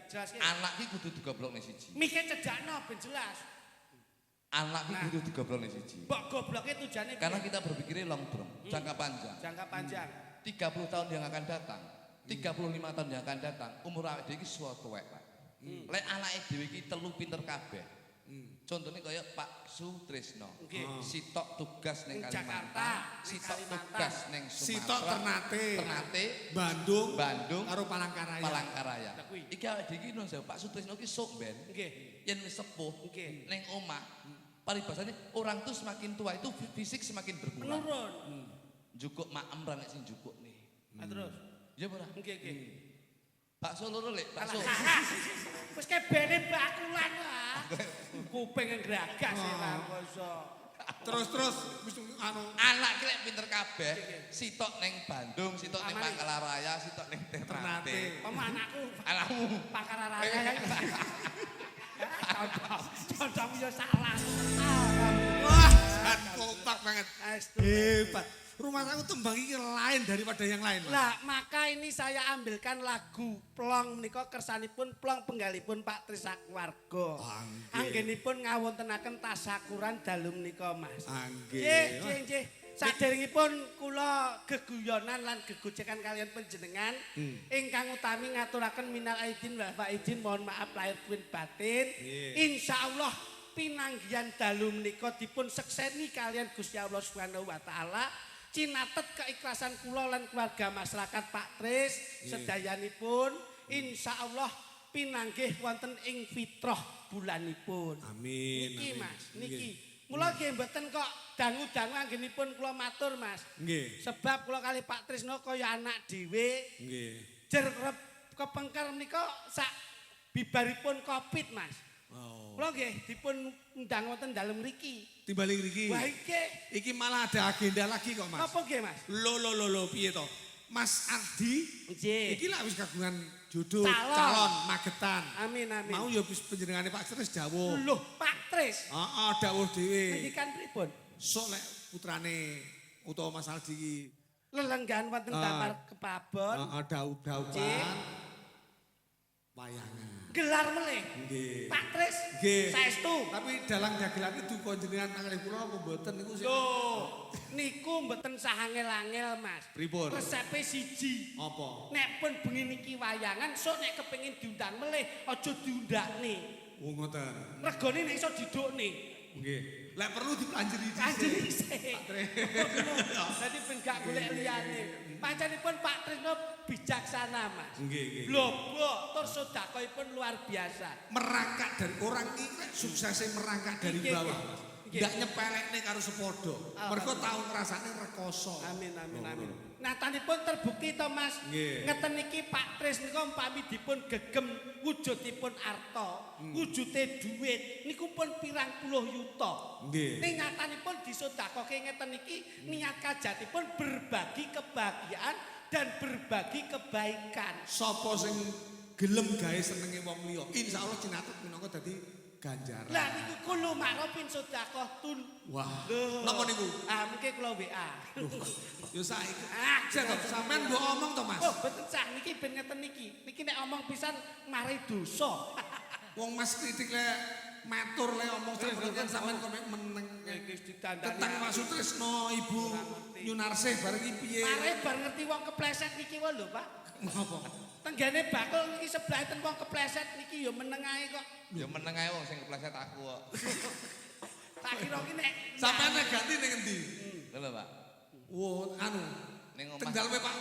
jelas ya. Anak iki kudu digoblokne siji. Mikir cedakno ben jelas. Anak iki kudu digoblokne siji. Mbok gobloke tujuane Karena kita berpikirnya long term, jangka panjang. jangka panjang. 30 tahun yang akan datang, 35 tahun yang akan datang, umur awake dhewe iki suatu tuwek, Pak. Lek anake dhewe iki telu pinter kabeh. Contohnya kaya Pak Sutrisno. Sitok tugas ning Kalimantan, sitok tugas ning Sitok Sumatera, Ternate, Bandung, karo Palangkaraya. Palangkaraya. Iki awake dhewe iki no Pak Sutrisno iki sok ben. Nggih. Yen wis sepuh ning omah, paribasane orang tuh semakin tua itu fisik semakin berkurang. Menurun. Jukuk maem ra nek sing jukuk nih. Terus. Ya ora? Nggih, nggih. Bakso loro lek, bakso. Wis kebene bakulan lah. Kuping ngragas ora iso. Terus wis anu Anak ki lek pinter kabeh, sitok ning Bandung, sitok ning Pangkalaraya, sitok ning Ternate. Anakku Anakmu Pangkalaraya. Contoh yo salah. wah, kompak banget. Astu. Hebat. Rumah aku tembang iki lain daripada yang lain. Mas. Lah, maka ini saya ambilkan lagu Plong menika kersanipun Plong penggalipun Pak Trisakwarga. Anggenipun ngawontenaken tasakuran dalu menika, Mas. Anggih. Nggih. Saderengipun kula geguyonan lan gegojekan kalian panjenengan ingkang utami ngaturaken minal aidin wal faizin mohon maaf lahir batin. Insyaallah pinanggihan dalu menika dipun sekseni kalian Gusti Allah Subhanahu wa taala. Cinatet keikhlasan kula lan keluarga masyarakat Pak Tris sedayanipun insyaallah pinanggih wonten ing fitrah bulanipun. Amin. Niki Mas, niki. Mula nggih mboten kok dangu-dangu anggenipun kula matur Mas. Nggih. Sebab kula kali Pak Trisno kaya anak dhewe. Nggih. Jer kepengker menika sak bibaripun Covid Mas. Oh. Kula nggih dipun undang wonten dalem mriki. Timbalik iki. Wah iki malah ada agenda lagi kok, Mas. apa nggih Mas? Lo piye to? Mas Ardi Nggih. iki lak wis kagungan jodoh Calon. Magetan. Amin. Mau ya wis panjenengane Pak Tris dawuh. Loh, Pak Tris. Heeh, dawuh dhewe. Ngendikan pripun? Sok lek putrane utawa Mas Ardi iki Lelenggan wonten damar kepabon. heeh dawuh-dawuhan wayangan. Gelar melih. Nggih. Pak Tris. Nggih. Saestu. Tapi dalang dagelane duka jenengan nangalih kula apa mboten niku sing Loh, niku mboten sahangel-angel, Mas. pripun? Resepe siji. Apa? Nek pun bengi niki wayangan, sok nek kepengin diundang melih, aja diundakne. Oh ngoten. Regane nek iso didukne. Nggih. Lek perlu dipanjeri Kanjeng dhisik. isih. Dadi ben gak golek liyane. Pancenipun Pak Trisno bijaksana, Mas. Nggih. Blobok tur sedekahipun luar biasa. Merangkak dari orang ini kan suksesnya merangkak dari Nggih, bawah. nggih. Nggak nyepelekne karo sepodo. Mergo tau ngrasane rekoso. Amin. Natanipun terbukti to Mas. Nggih. Ngeten niki Pak Tris nika umpami dipun gegem wujudipun arta, wujude dhuwit niku pun pirang puluh yuta. Nggih. Ning nyatanipun disedekahke ngeten niki niat kajatipun berbagi kebahagiaan dan berbagi kebaikan. Sapa sing gelem gawe senenge wong liya, insyaallah cinatut minangka dadi ganjaran. Lah niku kulo makrofin sedekah tun. Wah. Lho. Napa niku? Mungkin kula WA. Yo saiki. Ah, Sampeyan mbok omong to, Mas. Oh, betul sah niki ben ngeten niki. Niki nek omong pisan mari dosa. Wong Mas kritik le matur le omong sampeyan sampeyan kok meneng. Wis ditandani. Tentang Mas Sutrisno, Ibu Yunarsih bareng iki piye? Mare bar ngerti wong kepleset niki wae lho, Pak. Napa? Tenggane bakul niki sebelah ten wong kepleset niki ya meneng ae kok. Ya meneng ae wong sing kepleset aku kok. Tak kira ki nek Sampeyan nek ganti ning endi? Lho, Pak. Wo anu Ning omah. Tenggalwe Pak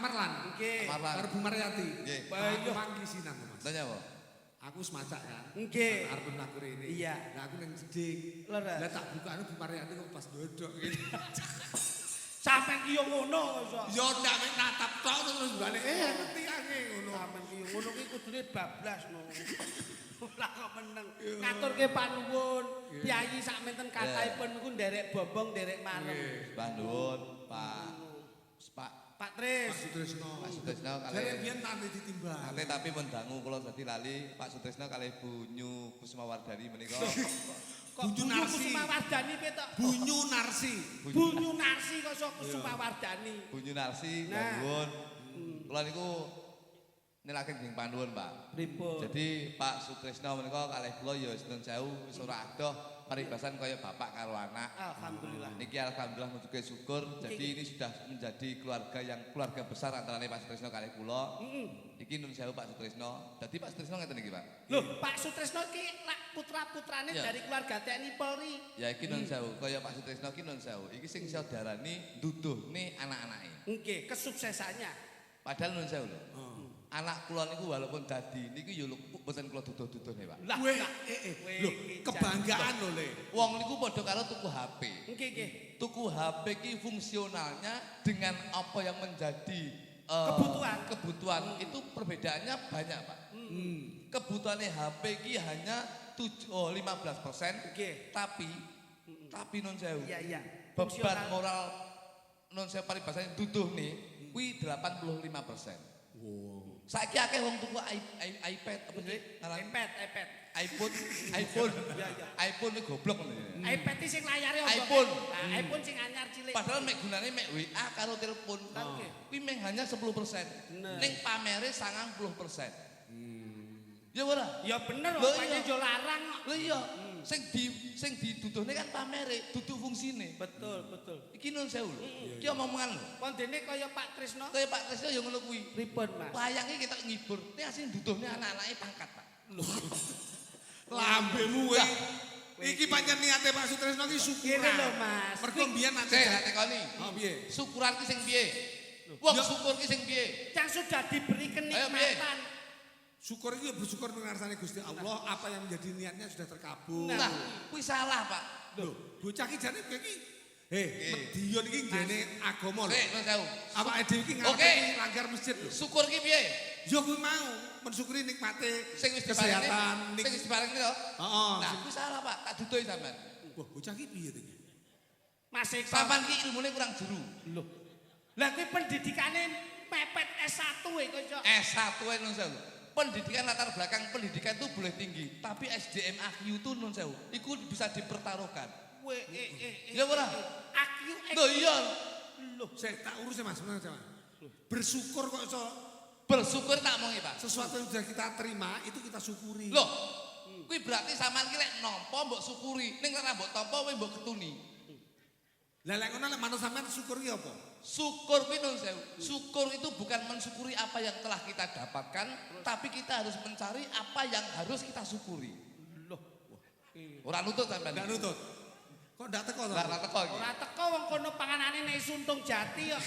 Marlan. nggih. Marlan. Karo Bu Maryati. Nggih. Aku mangkisinan Mas. Tanya apa? Aku semacak kan. Nggih. Arep mlaku rene. Iya. Lah aku ning seding. Leres. Lah tak bukane Bu Maryati kok pas dodok ngene. Sampeyan ki yo ngono kok. Yo ndak mek natap tok terus balik ngerti ange ngono. Sampeyan ki yo ngono ki kudune bablas no. Lah kok meneng. Ngaturke panuwun. Piyayi sak menten kathahipun niku nderek bombong, nderek marem. Mbah nuwun, Pak. Pak Pak Tris. Pak Sutrisno. Pak Sutrisno Jare kalih biyen tante ditimbang. Ate tapi pun dangu kula dadi lali Pak Sutrisno kalih Bunyu Kusumawardani menika. Kok Bunyu Narsi. Kusumawardani piye to? Bunyu Narsi. Bunyu Narsi kok iso Kusumawardani. Bunyu Narsi, Nah. nuwun. Kula niku nelaken ing panuwun, Pak. Pripun? Jadi Pak Sutrisno menika kalih kula ya nuwun sewu wis ora adoh paribasan kaya bapak karo anak. Alhamdulillah. Niki alhamdulillah mujuke syukur. Jadi ini sudah menjadi keluarga besar antara Pak Sutrisno kalih kula. Iki nuwun sewu Pak Sutrisno. Dadi Pak Sutrisno ngeten iki, Pak. Loh, Pak Sutrisno iki putra-putrane Ya. dari keluarga TNI Polri. Ya iki nuwun sewu. Kaya Pak Sutrisno iki nuwun sewu. Iki sing iso darani nduduhne anak-anake. Nggih, kesuksesannya. Padahal nuwun sewu lho. Anak kula niku walaupun dadi niku ya mboten kula duduh-duduhne, Pak. Lah, Weh, lah. lho, kebanggaan lho, Le. Wong niku padha karo tuku HP. Nggih, nggih. Tuku HP ki fungsionalnya dengan apa yang menjadi kebutuhan itu perbedaannya banyak, Pak. Kebutuhannya HP ki hanya 15%, Nggih. tapi non sewu. Iya, iya. Beban Fungsional. moral non sewu paribasane duduh nih kuwi 85%. Saiki akeh wong tuku iPad apa sih? iPad. iPhone. Iya, iya. iPhone iki goblok ngono ya. iPad iki sing layare opo? iPhone. Nah, iPhone sing anyar cilik. Padahal mek gunane mek WA karo telepon. Kuwi meng hanya 10%. Ning pamere 90%. Ya ora? Ya bener, Loh, rupanya iya. yo larang kok. Lho iya, sing diduduhne kan pamere, dudu fungsine. Betul. Iki nun sewu lho. Iki omongan lho. Kondene kaya Pak Trisno. Kaya Pak Trisno ya ngono kuwi. Pripun, Mas? Wayange kita ngibur, ini asli duduhne anak-anake pangkat, Pak. Lambemu we. Iki pancen niate Pak Sutrisno ki syukuran. Ngene lho, Mas. Mergo mbiyen ate. Sik tak tekoni. Oh piye? Syukuran ki sing piye? Wong Ya. syukur ki sing piye? Yang sudah diberi kenikmatan. Syukur iki ya bersyukur mengarsane Gusti Allah, apa yang menjadi niatnya sudah terkabul. Nah, kuwi salah, Pak. Lho, bocah ki jane kowe iki medion iki ngene agama lho. Sik, nun sewu. Awake dhewe iki ngarepe Oke. iki langgar masjid lho. Syukur ki piye? Ya kuwi mau mensyukuri nikmate Sing wis kesehatan. diparingi. Sing wis diparingi lho. Heeh. Nah, kuwi salah, Pak. Tak duduhi sampean. Wah, bocah ki piye to iki? Mas Eko. Sampean ki ilmune kurang jero. Loh. Lah kuwi pendidikane mepet S1 kok. S1 nun sewu. Pendidikan latar belakang pendidikan itu boleh tinggi, tapi SDM IQ itu nun sewu. Iku bisa dipertaruhkan. Ya ora? Aku Loh iya. Loh. Saya tak urus ya Mas, bener Mas. Bersyukur kok iso Bersyukur tak mongi, Pak. sesuatu yang sudah kita terima itu kita syukuri. Loh, kuwi berarti sampean ki lek nampa mbok syukuri, ning ora mbok tampa kowe mbok ketuni. Lah lek ngono lek manut sampean syukuri apa? Syukur kuwi nun sewu. Syukur itu bukan mensyukuri apa yang telah kita dapatkan, tapi kita harus mencari apa yang harus kita syukuri. Loh. Ora nutut sampean. Enggak nutut. Kok ndak teko to? Ora teko iki. Ora teko wong kono panganane nek suntung jati kok.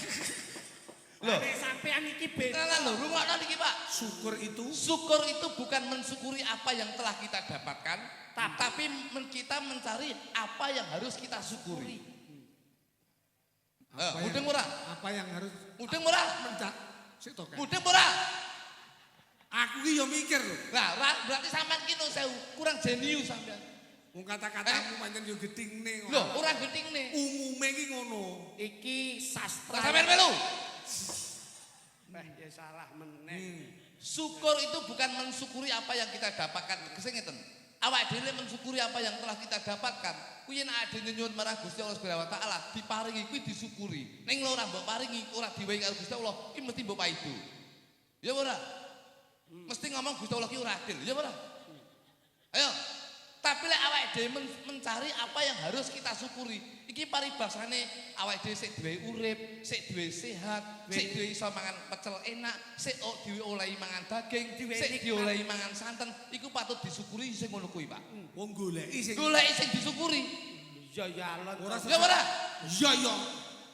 Loh. Nek sampean iki beda. Nah, lho, rungokno iki, Pak. Syukur itu bukan mensyukuri apa yang telah kita dapatkan, tapi kita mencari apa yang harus kita syukuri. Mudeng ora? Apa yang harus Mudeng ora? mencak sik to kan. Mudeng ora? Aku ki yo mikir lho. Lah, berarti sampean ki nun sewu, kurang jenius sampean. Wong kata-katamu pancen yo gedhingne. Loh, ora gentingne. Umume ki ngono. Iki sastra. Lah sampean melu. Ya salah meneh. Syukur itu bukan mensyukuri apa yang kita dapatkan. Kesing ngeten. Awak dhewe mensyukuri apa yang telah kita dapatkan. Kuwi nek ade nyuwun marang Gusti Allah Subhanahu wa taala, diparingi kuwi disyukuri. Ning ora mbok paringi, ora diwehi karo Gusti Allah, iki mesti mbok paido. Ya ora? Mesti ngomong Gusti Allah ki ora adil, ya ora? Ayo. Tapi lek awake dhewe mencari apa yang harus kita syukuri. Iki paribasane awake dhewe sik duwe urip, sik duwe sehat, sik duwe iso mangan pecel enak, sik diolehi mangan daging, sik diolehi mangan santen. Iku patut disyukuri sing ngono kuwi, Pak. Wong goleki sing Goleki sing disyukuri. Ya ya alon. Ya ora? iya ya.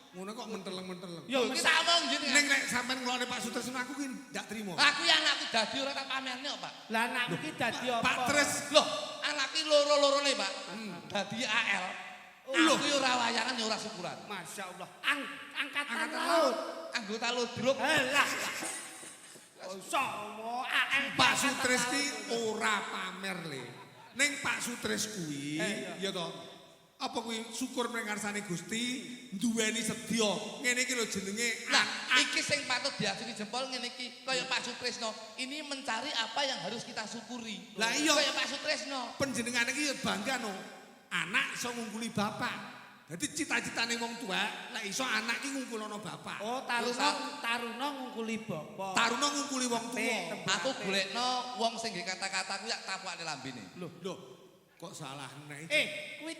Ngono kok menteleng-menteleng. Yo iki tak omong jenengan. Ning nek sampean ngelone Pak Sutrisno aku ki ndak trimo. Aku ya anakku dadi ora tak pamerne kok, Pak. Lah anakku ki dadi apa? Pak Tris, Loh, anakku loro-lorone, Pak. Dadi AL. Aku yo ora wayangan yo ora syukuran. Masya Allah. Angkatan Angkatan laut. Anggota ludruk. Lah. Somo AL Pak Sutris ki ora pamer le. Ning Pak Sutris kuwi ya to. Apa kuwi syukur mengarsane Gusti duweni sedya. Ngene iki lho jenenge Nah, iki sing patut diacungi jempol ngene iki kaya Pak Sutrisno. Ini mencari apa yang harus kita syukuri. Lah iya. Kaya Pak Sutrisno. panjenengane iki ya bangga no. Anak iso ngungguli bapak. Dadi cita-citane wong tuwa lek iso anak ki ngungkulana bapak. Oh, taruna ngungkuli bapak. Taruna ngungkuli wong tuwa. Aku golekno wong sing nggih kata-kata kuwi yak tapukane lambene. Loh, kok salah nek. Kuwi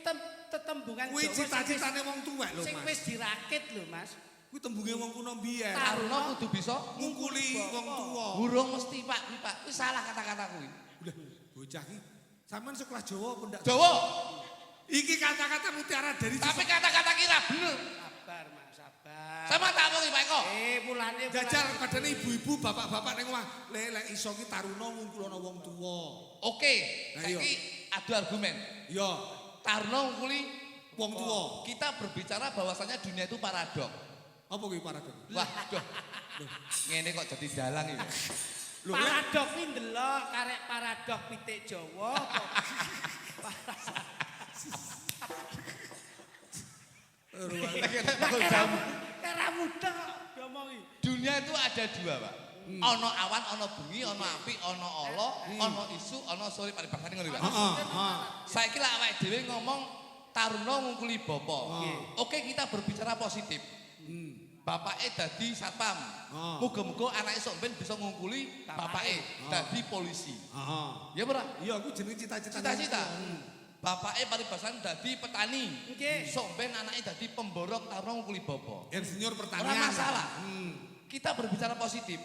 tetembungan Kuwi cita-citane wong tuwa lho, sing Mas. wis dirakit lho, Mas. Kuwi tembunge wong kuno biyen. Taruna kudu bisa Ngungkuli wong tuwa. Burung mesti Pak, kuwi Pak. Kuwi salah kata-kata kuwi. Udah, bocah ki sampean sekolah Jawa apa ndak? Jawa. Iki kata-kata mutiara dari Tapi kata-kata kira bener. Sabar, Mas, sabar. Sama tak wong Pak Eko. Mulane jajal padane ibu-ibu, bapak-bapak ning omah, lek iso ki taruna ngungkulana wong tuwa. Oke, Nah, iya. saiki adu argumen. Ya, Taruna nguli wong tuwa. kita berbicara bahwasanya dunia itu paradok. Apa kuwi paradok? Waduh. Ngene kok jadi dalang iki. Lho, paradok kuwi ndelok karek paradok pitik Jawa apa? Kira mudah kok diomongi. Dunia itu ada dua, Pak. Ono awan, ono bengi, ono api, ono olo, ono isu, ono sore paribasane ngono Pak. Saiki lak awake dhewe ngomong taruna ngungkuli bapa. Oke, kita berbicara positif. Bapake dadi satpam. Muga-muga anake sok ben bisa ngungkuli bapake dadi polisi. Ya ora? iya aku jenenge cita-cita. Cita-cita. Bapake paribasan dadi petani. Nggih. Sok ben anake dadi pemborok taruna ngungkuli bapa. Insinyur Ora pertanian. masalah. Kita berbicara positif.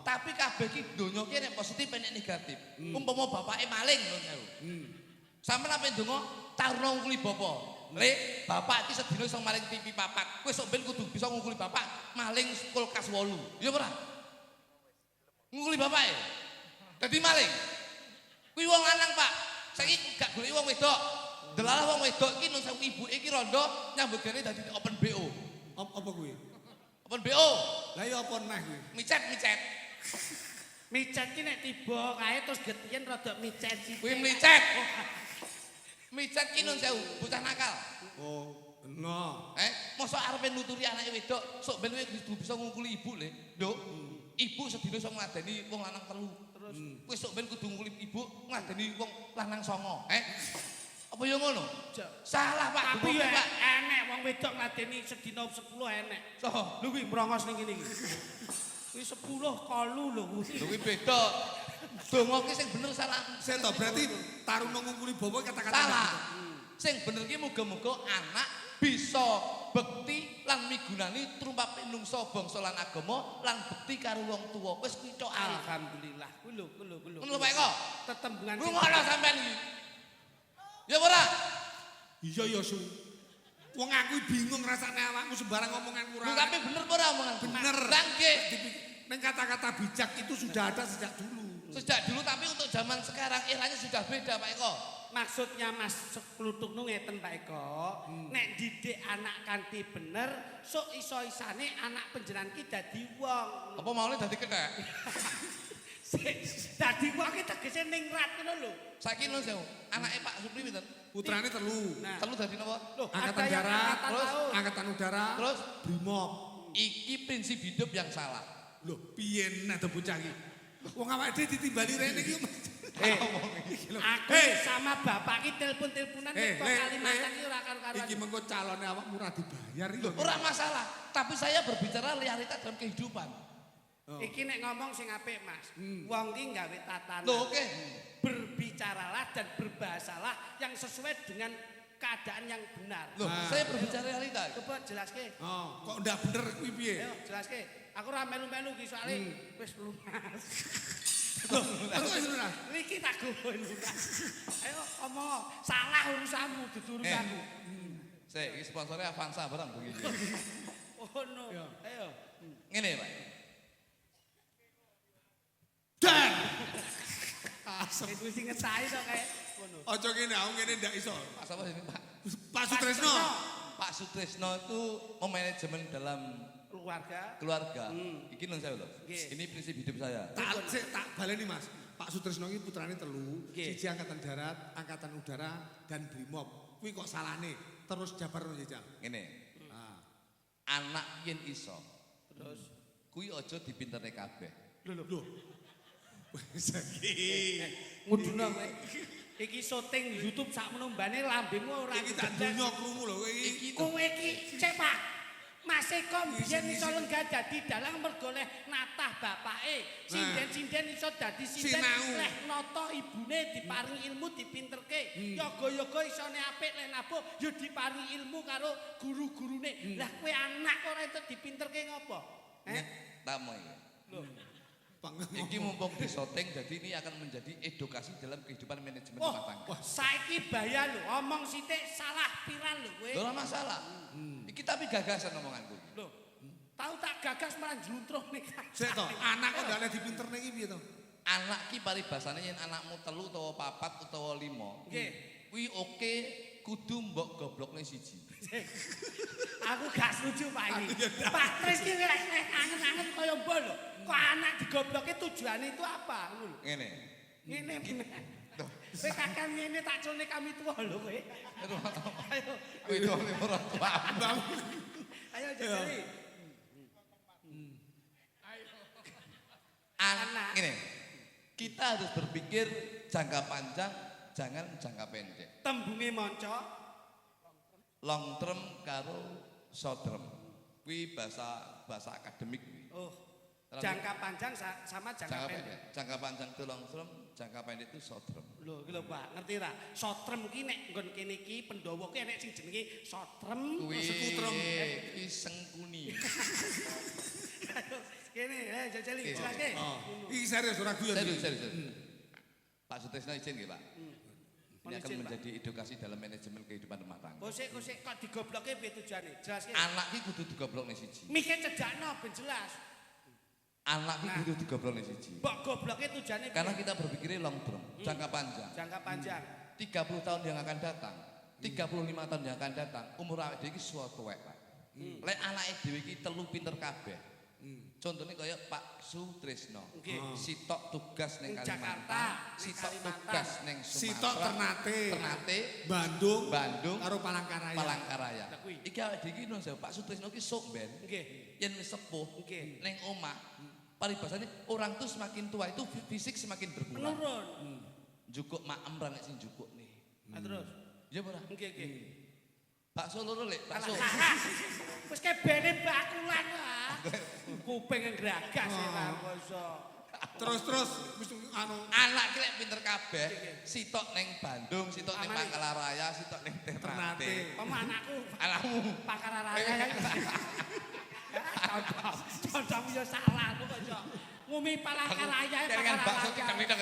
Tapi kabeh ki donya ki nek positif nek negatif. Umpama bapake maling ngono. Sampeyan ape ndonga taruna ngungkuli bapa. Le, bapak iki sedina iso maling TV papat. Kowe sok ben kudu bisa ngungkuli bapak maling kulkas 8. Ya ora? Ngungkuli bapake. Dadi maling. Kuwi wong lanang, Pak. Saiki gak goleki wong wedok. Delalah wong wedok iki nun sewu ibuke iki rondo nyambut gawe dadi open BO. Apa kuwi? Open BO. Lah ya apa neh kuwi? Micet. Micet ki nek tiba kae terus getien rada micet sithik. Kuwi micet. Micet ki nun sewu bocah nakal. Oh, no. Mosok arepe nuturi anake wedok, sok ben kowe bisa ngungkuli ibu le. Nduk. Ibu sedina iso ngladeni wong lanang 3. Terus kowe sok ben kudu ngungkuli ibu ngladeni wong lanang 9. Apa ya ngono? Salah Pak. Tapi ya enek wong wedok ngladeni sedina 10 enek. Soho. Lho kuwi brongos ning kene iki. Kuwi 10 kolu lho kuwi. Lho kuwi beda. Donga ki sing bener salah. Saya tahu berarti taruna ngungkuli bapa kata-kata Salah. Sing bener ki muga-muga anak bisa bekti lan migunani trumpape nungsa bangsa lan agama lan bekti karo wong tuwa. Wis kuwi tok ae. Alhamdulillah. Kuwi lho. Ngono lho Pak Eko. Tetembungan Ngono sampean iki. Ya ora? Iya ya su. Wong aku bingung rasane awakmu sembarang omongan kurang. Tapi bener apa ora omongan? Bener. Lah nggih. Neng kata-kata bijak itu sudah ada sejak dulu. Sejak dulu tapi untuk zaman sekarang eranya sudah beda Pak Eko. Maksudnya Mas Klutuknu ngeten Pak Eko, nek didik anak kanthi bener, sok iso-isane anak panjenengan ki dadi wong. Apa maune dadi kekek? Dadi wong ki tegese ningrat ngono lho. Saiki lho sewu, anake Pak Supri pinten? Putrane telu. Nah, Telu dadi napa? loh, Angkatan ada yang darat, angkatan terus laut. Angkatan udara, Terus Brimob. iki prinsip hidup yang salah. Loh, piye nek bocah iki? Wong awake dhewe ditimbali rene iki. Aku sama bapak ki telepon-teleponan kok Kalimantan ki ora karo-karuan. Iki mengko calone awakmu ora dibayar iki. Ora masalah, tapi saya berbicara realitas dalam kehidupan. Iki nek ngomong sing apik Mas. Wong ki gawe tatanan. Loh, oke. Berbicaralah dan berbahasalah yang sesuai dengan keadaan yang benar. Loh, saya berbicara realita. Coba jelaske. Oh, kok ndak bener kuwi piye? Ayo jelaske. Aku ora melu-melu ki soalé wis lunas. Aku wis lunas. Iki tak gowo lunas. Ayo omong, salah urusanmu dudu urusanku. Saya iki sponsornya Avanza barang begini. Oh no. Ayo. Ngene, Pak. Dan asem. Wis sing ngesahi to kae ngono. Aja ngene, aku ngene ndak iso. Pak sapa ini, Pak? Pak Sutresno. Pak Sutresno itu memanajemen dalam keluarga. Iki nun saya lho. Ini prinsip hidup saya. Tak baleni Mas. Pak Sutresno iki putrane telu, siji angkatan darat, angkatan udara dan Brimob. Kuwi kok salahne? Terus Jabar Jajal. Ngene. Anak yen iso. Terus kuwi aja dipinterne kabeh. Lho. Wis iki. Nguduna kowe. Iki syuting YouTube sak menumbane lambemu ora Iki tak dunya krungu lho kowe iki. Kowe iki cepak. Mas Eko biyen iso lenggah dadi dalang mergo leh natah bapake. Sinden-sinden iso dadi sinden. Leh nata ibune diparingi ilmu dipinterke. Yoga-yoga isone apik leh nabuh ya diparingi ilmu karo guru-gurune. Lah kowe anak ora entuk dipinterke ngopo? Tamu iki. Lho. Iki mumpung di syuting jadi ini akan menjadi edukasi dalam kehidupan manajemen rumah tangga. Wah, saiki bahaya lho, omong sithik salah piran lho kowe. Ora masalah. Iki tapi gagasan omonganku. Lho. Tahu tak gagas malah njluntruh nih. Sik to, anak kok ndak dipinterne iki piye to? Anak ki paribasane yen anakmu 3 utawa 4 utawa 5. Nggih. Kuwi oke kudu mbok goblokne siji. Aku gak setuju Pak ini. Pak Tris ki lek angen-angen kaya mbok lho. Kok anak digobloke tujuane itu apa? Ngono lho. Ngene. Ngene bener. Kowe kakang ngene tak culne kami tuwa lho kowe. Ayo. Kuwi to ora tua. Ayo jadi. Anak ini kita harus berpikir jangka panjang, jangan jangka pendek. Tembunge monco Long term karo short term. Kuwi bahasa akademik kuwi. oh. Jangka panjang sama jangka pendek. Jangka panjang itu long term, jangka pendek itu short term. Lho, iki lho Pak, ngerti ra? Sotrem ki nek nggon kene iki Pendowo ki enek sing jenenge sotrem, Kuwi sekutrem. kuwi sengkuni. Kene, jajali jelaske. Iki serius ora guyon. Serius. Pak Sutrisno izin nggih, Pak? Ini akan Izin, Pak. menjadi edukasi dalam manajemen kehidupan rumah tangga. Kosek kok digobloke piye tujuane? Jelaske. Anak ki kudu digoblokne siji. Mikir cedakno ben jelas. Anak ki kudu digoblokne siji. Mbok gobloke tujuane Karena piye? kita berpikirnya long term, jangka panjang. Jangka panjang. 30 tahun yang akan datang, 35 tahun yang akan datang, umur awake dhewe iki suwe tuwek, Pak. Lek anake dhewe iki telu pinter kabeh. Contohnya kaya Pak Sutrisno. Nggih. Sitok tugas ning Ning Kalimantan, Jakarta, sitok ning Kalimantan. tugas ning Sumatera. Sitok Ternate, Bandung, karo Palangkaraya. Palangkaraya. Lah kuwi. Iki awake dhewe iki no Pak Sutrisno iki sok ben. Nggih. Yen wis sepuh Nggih. ning omah, paribasane orang tuh semakin tua itu fisik semakin berkurang. Menurun. Jukuk maem ra nek sing jukuk nih. Ah, terus. Ya ora. Nggih, nggih. Bakso loro lek, bakso. Wis kebene bakulan ah. Kuping ngragas ora iso. Terus wis anu Anak ki lek pinter kabeh, sitok ning Bandung, sitok ning Amane. Pangkalaraya, sitok ning Ternate. Ternate. Pem anakku Anakmu pakar raya. Contohmu ya salah kok kok. Ngumi Palangkaraya kan bakso Palangkaraya. tidak.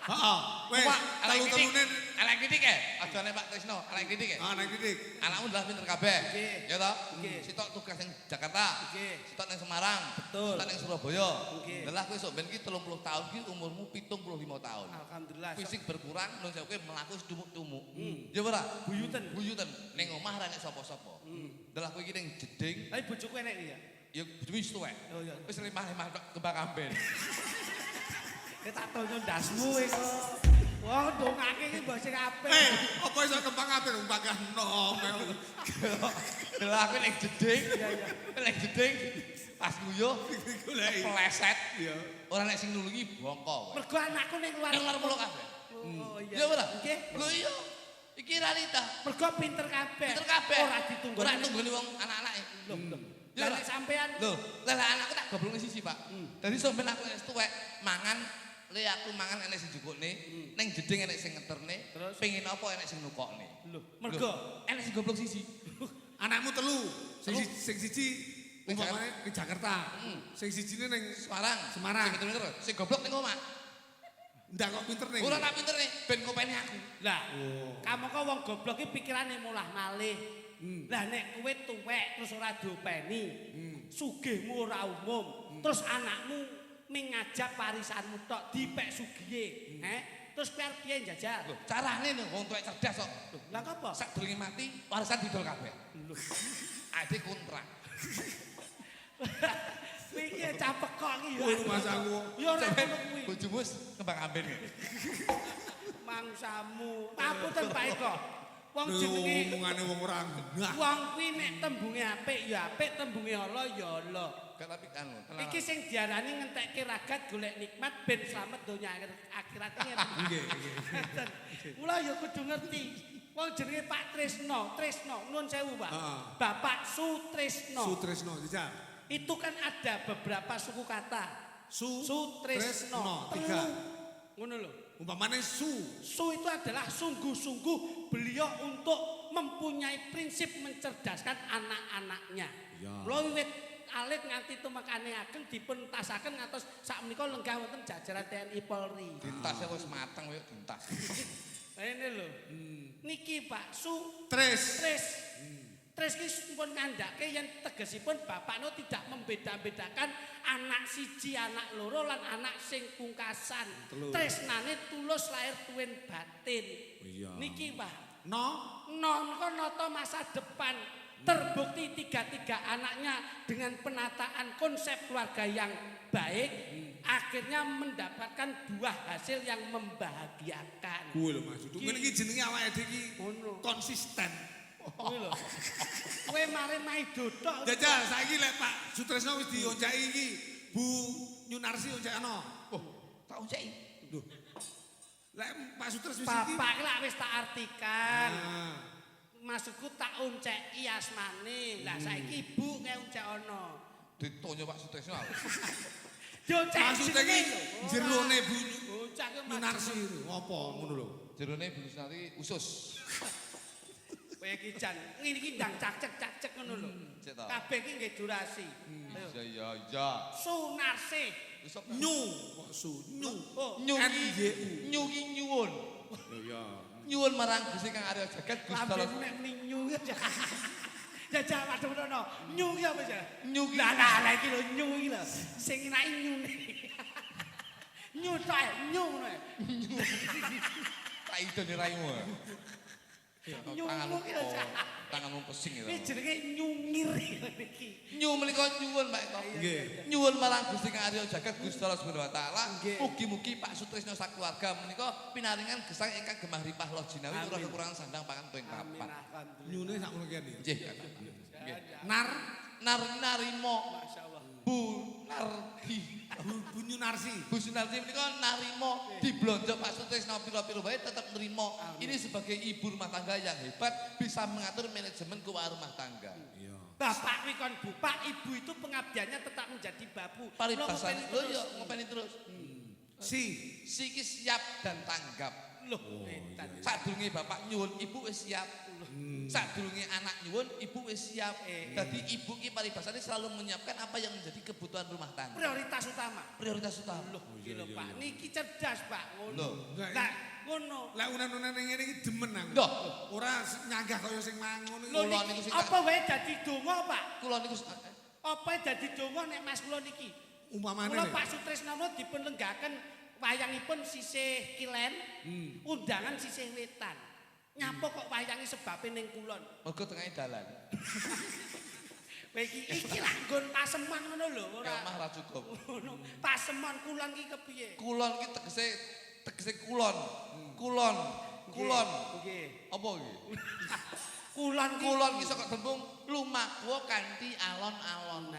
heeh. Wes Pak, telu-telune anak kritik ya? Aja nek Pak Trisno, anak kritik ya? anak didik. Anakmu udah pinter kabeh. Nggih. Ya toh? Nggih. Sitok tugas ning Jakarta. Nggih. Sitok ning Semarang. Betul. Sitok ning Surabaya. Nggih. Lah kowe sok ben ki 30 tahun ki umurmu 75 tahun. Alhamdulillah. Fisik berkurang, nun kowe mlaku tumuk-tumuk. Ya ora? Buyuten ning omah ra nek sapa-sapa. Lah kowe iki ning jeding, Tapi bojoku enek ya. ya wis tuwek. Oh iya. Wis lemah-lemah tok kembang amben. Kita tonton dasmu iku. Wong dongake iki mbok sing apik. Apa iso kembang apik mbangah nom. Lah aku ning jeding. Iya, iya. Ning jeding pas nguyuh Goleki. pleset. Iya. Ora nek sing nulungi bongko. Mergo anakku ning luar. Ning luar pulau kabeh. Oh iya. Ya ora? Nggih. Lho iya. Iki realita. Mergo pinter kabeh. Pinter kabeh. Ora ditunggu. Ora tunggoni wong anak-anake. Loh. Ya Lah ora? nek sampean Lho, lah anakku tak goblokne siji, Pak. Dadi sampean aku wis tuwek mangan le aku mangan enek sing jukukne, ning jeding enek sing ngeterne, Terus? pengin apa enek sing nukokne. lho, mergo Enek sing goblok siji. Anakmu telu. Sing siji Ning umpamane ning Jakarta. Sing sijine ning Semarang. Semarang. Sing pinter, sing goblok ning omah. ndak kok pinter ning. Ora tak pinter nih, ben kopeni aku. lah kamu kok wong goblok iki pikirane mulah malih. Lah nek kowe tuwek terus ora diopeni. Sugihmu ora umum. Terus anakmu ming ngajak warisanmu tok dipek sugihe. Terus kowe arep piye njajal? Lho, carane lho wong tuwek cerdas kok. Lah apa? Sak durunge mati warisan didol kabeh. Ade kontrak. Iki capek kok iki ya. Ngono Mas aku. Ya ora ngono kuwi. Bojomu kembang amben. Mangsamu. Ngapunten Pak Eko. Wong Lho, jenenge omongane wong ora genah. wong kuwi nek tembunge apik ya apik, tembunge ala ya ala. Gak tapi anu. Iki sing diarani ngentekke ragat golek nikmat ben slamet donya akhirat ngene. Nggih. Kula ya kudu ngerti. Wong jenenge Pak Tresno, nuwun sewu, Pak. Bapak Sutresno. Sutresno, jajal. Itu kan ada beberapa suku kata. Sutresno. 3. Ngono lho. Umpamane su Itu adalah sungguh-sungguh beliau untuk mempunyai prinsip mencerdaskan anak-anaknya. Ya. Kula wiwit alit nganti tumekane ageng dipun tasaken ngantos sakmenika lenggah wonten jajaran TNI Polri. Dintas wis mateng koyo dintas. Ini lho. Niki Pak Tres. Tres ki pun ngandhake yen tegesipun bapakno tidak membeda-bedakan anak siji, anak loro lan anak sing pungkasan. Tresnane tulus lahir tuwin batin. Iya. Niki Pak. No. Nonko noto masa depan. Terbukti tiga anaknya dengan penataan konsep keluarga yang baik, akhirnya mendapatkan buah hasil yang membahagiakan. Kuwi lho Mas. Ngene iki jenenge awake dhewe iki konsisten. Kuwi lho. Kowe mari mai dotok. Jajal saiki lek Pak Sutresno wis dioncaki iki, Bu Nyunarsi oncekno. Oh, tak onceki. Lho. Lek Pak Sutresno wis iki. Bapak lak wis tak artikan. Ah. Maksudku tak onceki asmane. Lah saiki ibu kae oncekno. Ditonyo Pak Sutresno. Dionceki. Maksudnya iki jerone Bu bocah ki Nyunarsi ngopo ngono lho. Jerone Bu Nyunarsi usus. Kowe iki jan ngene iki ndang cacek ngono lho. Cek ta. Kabeh iki nggih durasi. Iya. Sunarse. Wis kok Nyu kok su nyu. Oh, Nyu ki nyuwun. Lho ya. Nyuwun marang Gusti Kang Arya Jagat Gusti Allah. lambe nek nyu ya. Jajal Pak Dono. Nyu ki apa ya? Nyu ki. Lah iki lho nyu iki lho. Sing enake nyu. Nyu tok nyu ngono. Tak ido ni raimu. Nyuwun ki lho. Tanganmu pesing Iki itu. jenenge nyungir iki. Nyu menika nyuwun Pak Eko. Nggih. Nyuwun marang Gusti Kang Arya Jagat Gusti Allah Subhanahu wa taala. Nggih. Mugi-mugi Pak Sutresno sakeluarga menika pinaringan gesang ingkang gemah ripah loh jinawi ora kekurangan sandang pangan tuwing Amin papat. alhamdulillah. Nyune sak ngono kene. Nggih. Nggih. Nar Narimo Masyaallah. Bu Nardi. Bu Nyunarsi. Bu Sunarti menika narimo diblonjok Pak Sutresno pira-pira wae tetap nerimo. Ini sebagai ibu rumah tangga yang hebat bisa mengatur manajemen keuangan rumah tangga. Iya. Bapak kuwi kon bapak, ibu itu pengabdiannya tetap menjadi babu. Paribasan Lo lho ngopeni yo terus. ngopeni terus. Si. Siki siap dan tanggap. Loh, edan. Sadurunge bapak nyuwun ibu wis siap. Sadurunge anak nyuwun ibu wis siap. Dadi ibu ki paribasane selalu menyiapkan apa yang menjadi kebutuhan rumah tangga. Prioritas utama. Prioritas utama. Loh, iki lho Pak, niki cerdas Pak ngono. Loh. Lah, ngono. Lah unan-unan ngene iki demen aku. Loh. Ora nyanggah kaya sing mangun iki. Lho Kula niki niku sing apa wae dadi donga Pak? Kula niku Apa dadi donga nek Mas kula niki? Umpamane Kula lho. Pak Sutresno dipun lenggaken wayangipun sisih kilen, undangan sisih wetan. Nyapa kok wayangi sebabe ning kulon. mergo tengah dalan. Kowe iki lak nggon paseman ngono lho, ora. Omah ra cukup. Ngono. Paseman kulon ki kepiye? Kulon ki tegese kulon. Kulon. Nggih. Apa iki? Kulon ki Kulon ki saka tembung lumakwa kanthi alon-alon.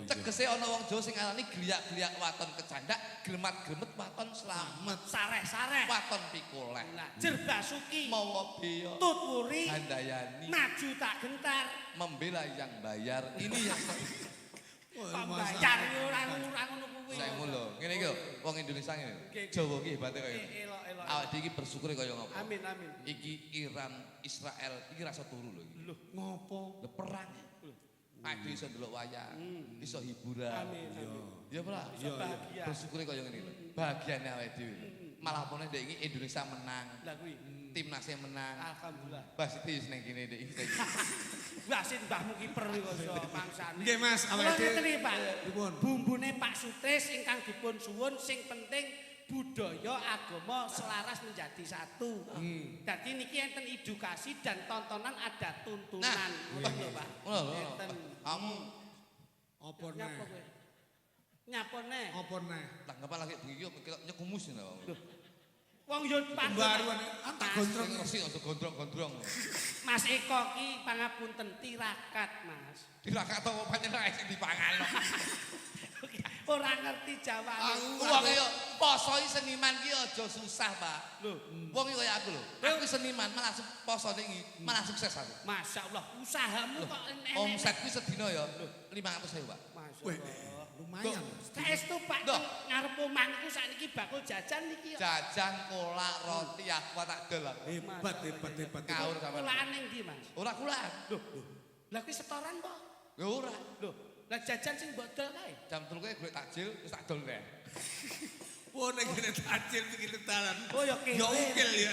Tegese ana wong Jawa sing arani gliak-gliak waton kecandak, gremat-gremet waton slamet, sareh-sareh. waton pikoleh. Lah, jerbasuki, Mawa beya, tutwuri, handayani, maju tak gentar, membela yang bayar. Ini yang pembayar yo ora ngono kuwi. saya mulu. Ngene iki lho, wong Indonesia ngene. Nggih. Jawa ki hebate kaya ngene. Elok-elok. Awak dhewe iki bersyukur kaya ngopo? Amin amin. Iki Iran, Israel iki rasa turu lho iki. Ngopo? Lho perang. Awake dhewe iso ndelok wayang, iso hiburan. Amin amin. Ya ora? Iso bahagia. Bersyukur kaya ngene lho. Bahagiane awake dhewe. Malah pone dek iki Indonesia menang, Lah kuwi. timnasnya menang. Alhamdulillah. Bas itu ning kene dek iki. Wasin mbahmu kiper iku iso mangsane. Nggih Mas, Kula awake ngeten dhewe. iki Pak. Pripun? Bumbune Pak Sutris ingkang dipun suwun sing penting budaya agama selaras menjadi satu. Dadi niki enten edukasi dan tontonan ada tuntunan. Ngono lho Pak. Ngono lho. Enten. Kamu Apa Nyapa neh? kowe? Nyapa neh? Apa neh? tanggapan lagi bengi iki ketok nyekumus lho. Wong yo Baruan tak gondrong. Sing aja gondrong-gondrong. Mas Eko ki pangapunten tirakat, Mas. Tirakat apa pancen ra sing dipangan. Ora ngerti Jawa. Wong yo poso iki seniman ki aja susah, Pak. Lho, Wong iki kaya aku lho. Aku seniman malah posone iki malah sukses aku. masyaallah usahamu kok enek. Omsetku sedina ya 500.000, Pak. Weh, Masyaallah. lumayan. Saestu Pak Loh. ngarep omahku sakniki bakul jajan niki ya. Jajan kolak roti aku tak dol aku. Hebat. Kaur sampean. Kulaan ning ndi, Mas? Ora kulaan. Loh, lah kuwi setoran kok. Ya ora. Loh, lah jajan sing mbok dol kae. Jam 3 golek takjil wis tak dol neh. Wah, nek kene tajil iki dalan. Oh ya Ya ukil ya.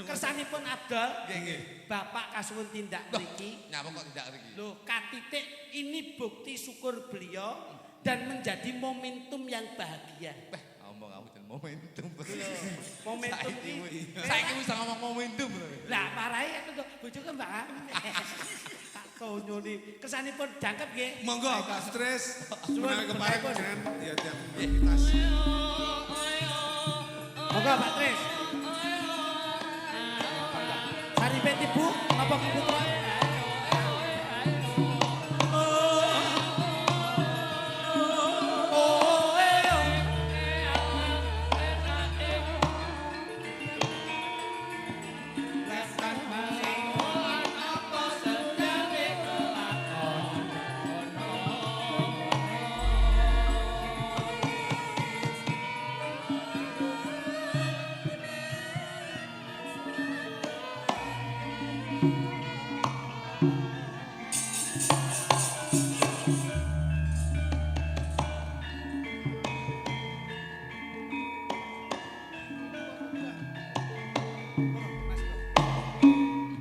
Kersanipun Abdul, Nggih. Bapak kasuwun tindak mriki. Nyapa kok tidak iki? Loh, katitik ini bukti syukur beliau dan menjadi momentum yang bahagia. Weh, ngomong aku jeneng momentum. Momentum Saiki wis ngomong momentum lho. Lah parahe aku tuh bojoku Mbak Ame. Tak konyoni. Kesanipun jangkep nggih. Monggo Pak Stres. Menawi Suwun kepareng berkabung. jenengan ya aktivitas. Monggo Pak Tris. Saripet Ibu, napa putra?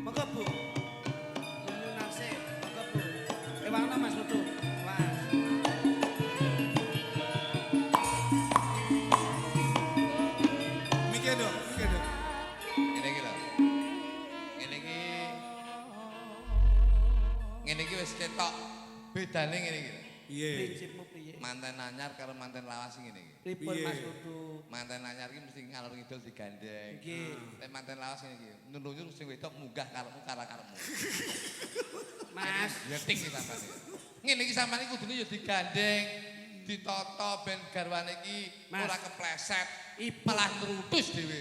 Monggo Bu. Nyuwun narsih. Monggo Bu. Ewangna Mas Putu. Wah. Mikir dong. Ngene iki lho. Ngene iki wis ketok bedane ngene iki. Piye? Prinsipmu piye? Manten anyar karo manten lawas ngene iki. Pripun Piye? Mas Putu? Manten anyar iki mesti ngalor ngidul digandeng. Nggih. Nek manten lawas ngene iki, nunjuk sing wedok munggah karepmu karepmu. Mas, Ya ting iki sampean iki. Ngene iki sampean iki kudune ya digandeng, ditata ben garwane iki Mas. ora kepleset, Ibu. malah nrutus dhewe.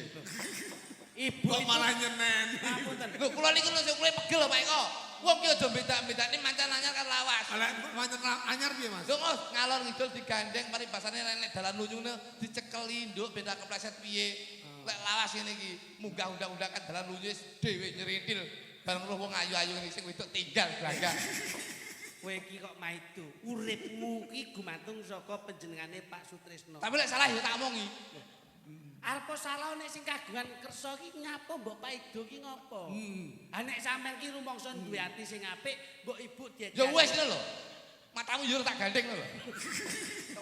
Ibu Kok itu malah nyenen. ngapunten. Lho kula niku lho sing kula pegel lho Pak Eko. Wong ki aja bedak-bedakne mancan anyar karo lawas. Ala pancen anyar piye, Mas? Lho Mas, ngalor ngidul digandeng paribasane nek dalan lunyune dicekeli nduk ben ora kepleset piye. Lek lawas ngene iki munggah undang-undang kan dalan lunyu wis dhewe nyerintil. Bareng roh wong ayu-ayu ngene sing wedok tinggal blangga. Kowe iki kok maido. Uripmu ki gumantung saka panjenengane Pak Sutrisno. Tapi lek salah ya tak omongi. Arep salah nek sing kagungan kersa ki nyapa mbok Paido ki ngopo? Ha nek sampean ki rumangsa duwe ati sing apik, mbok ibu diajak. Ya wis lho. Matamu yo tak gandeng lho.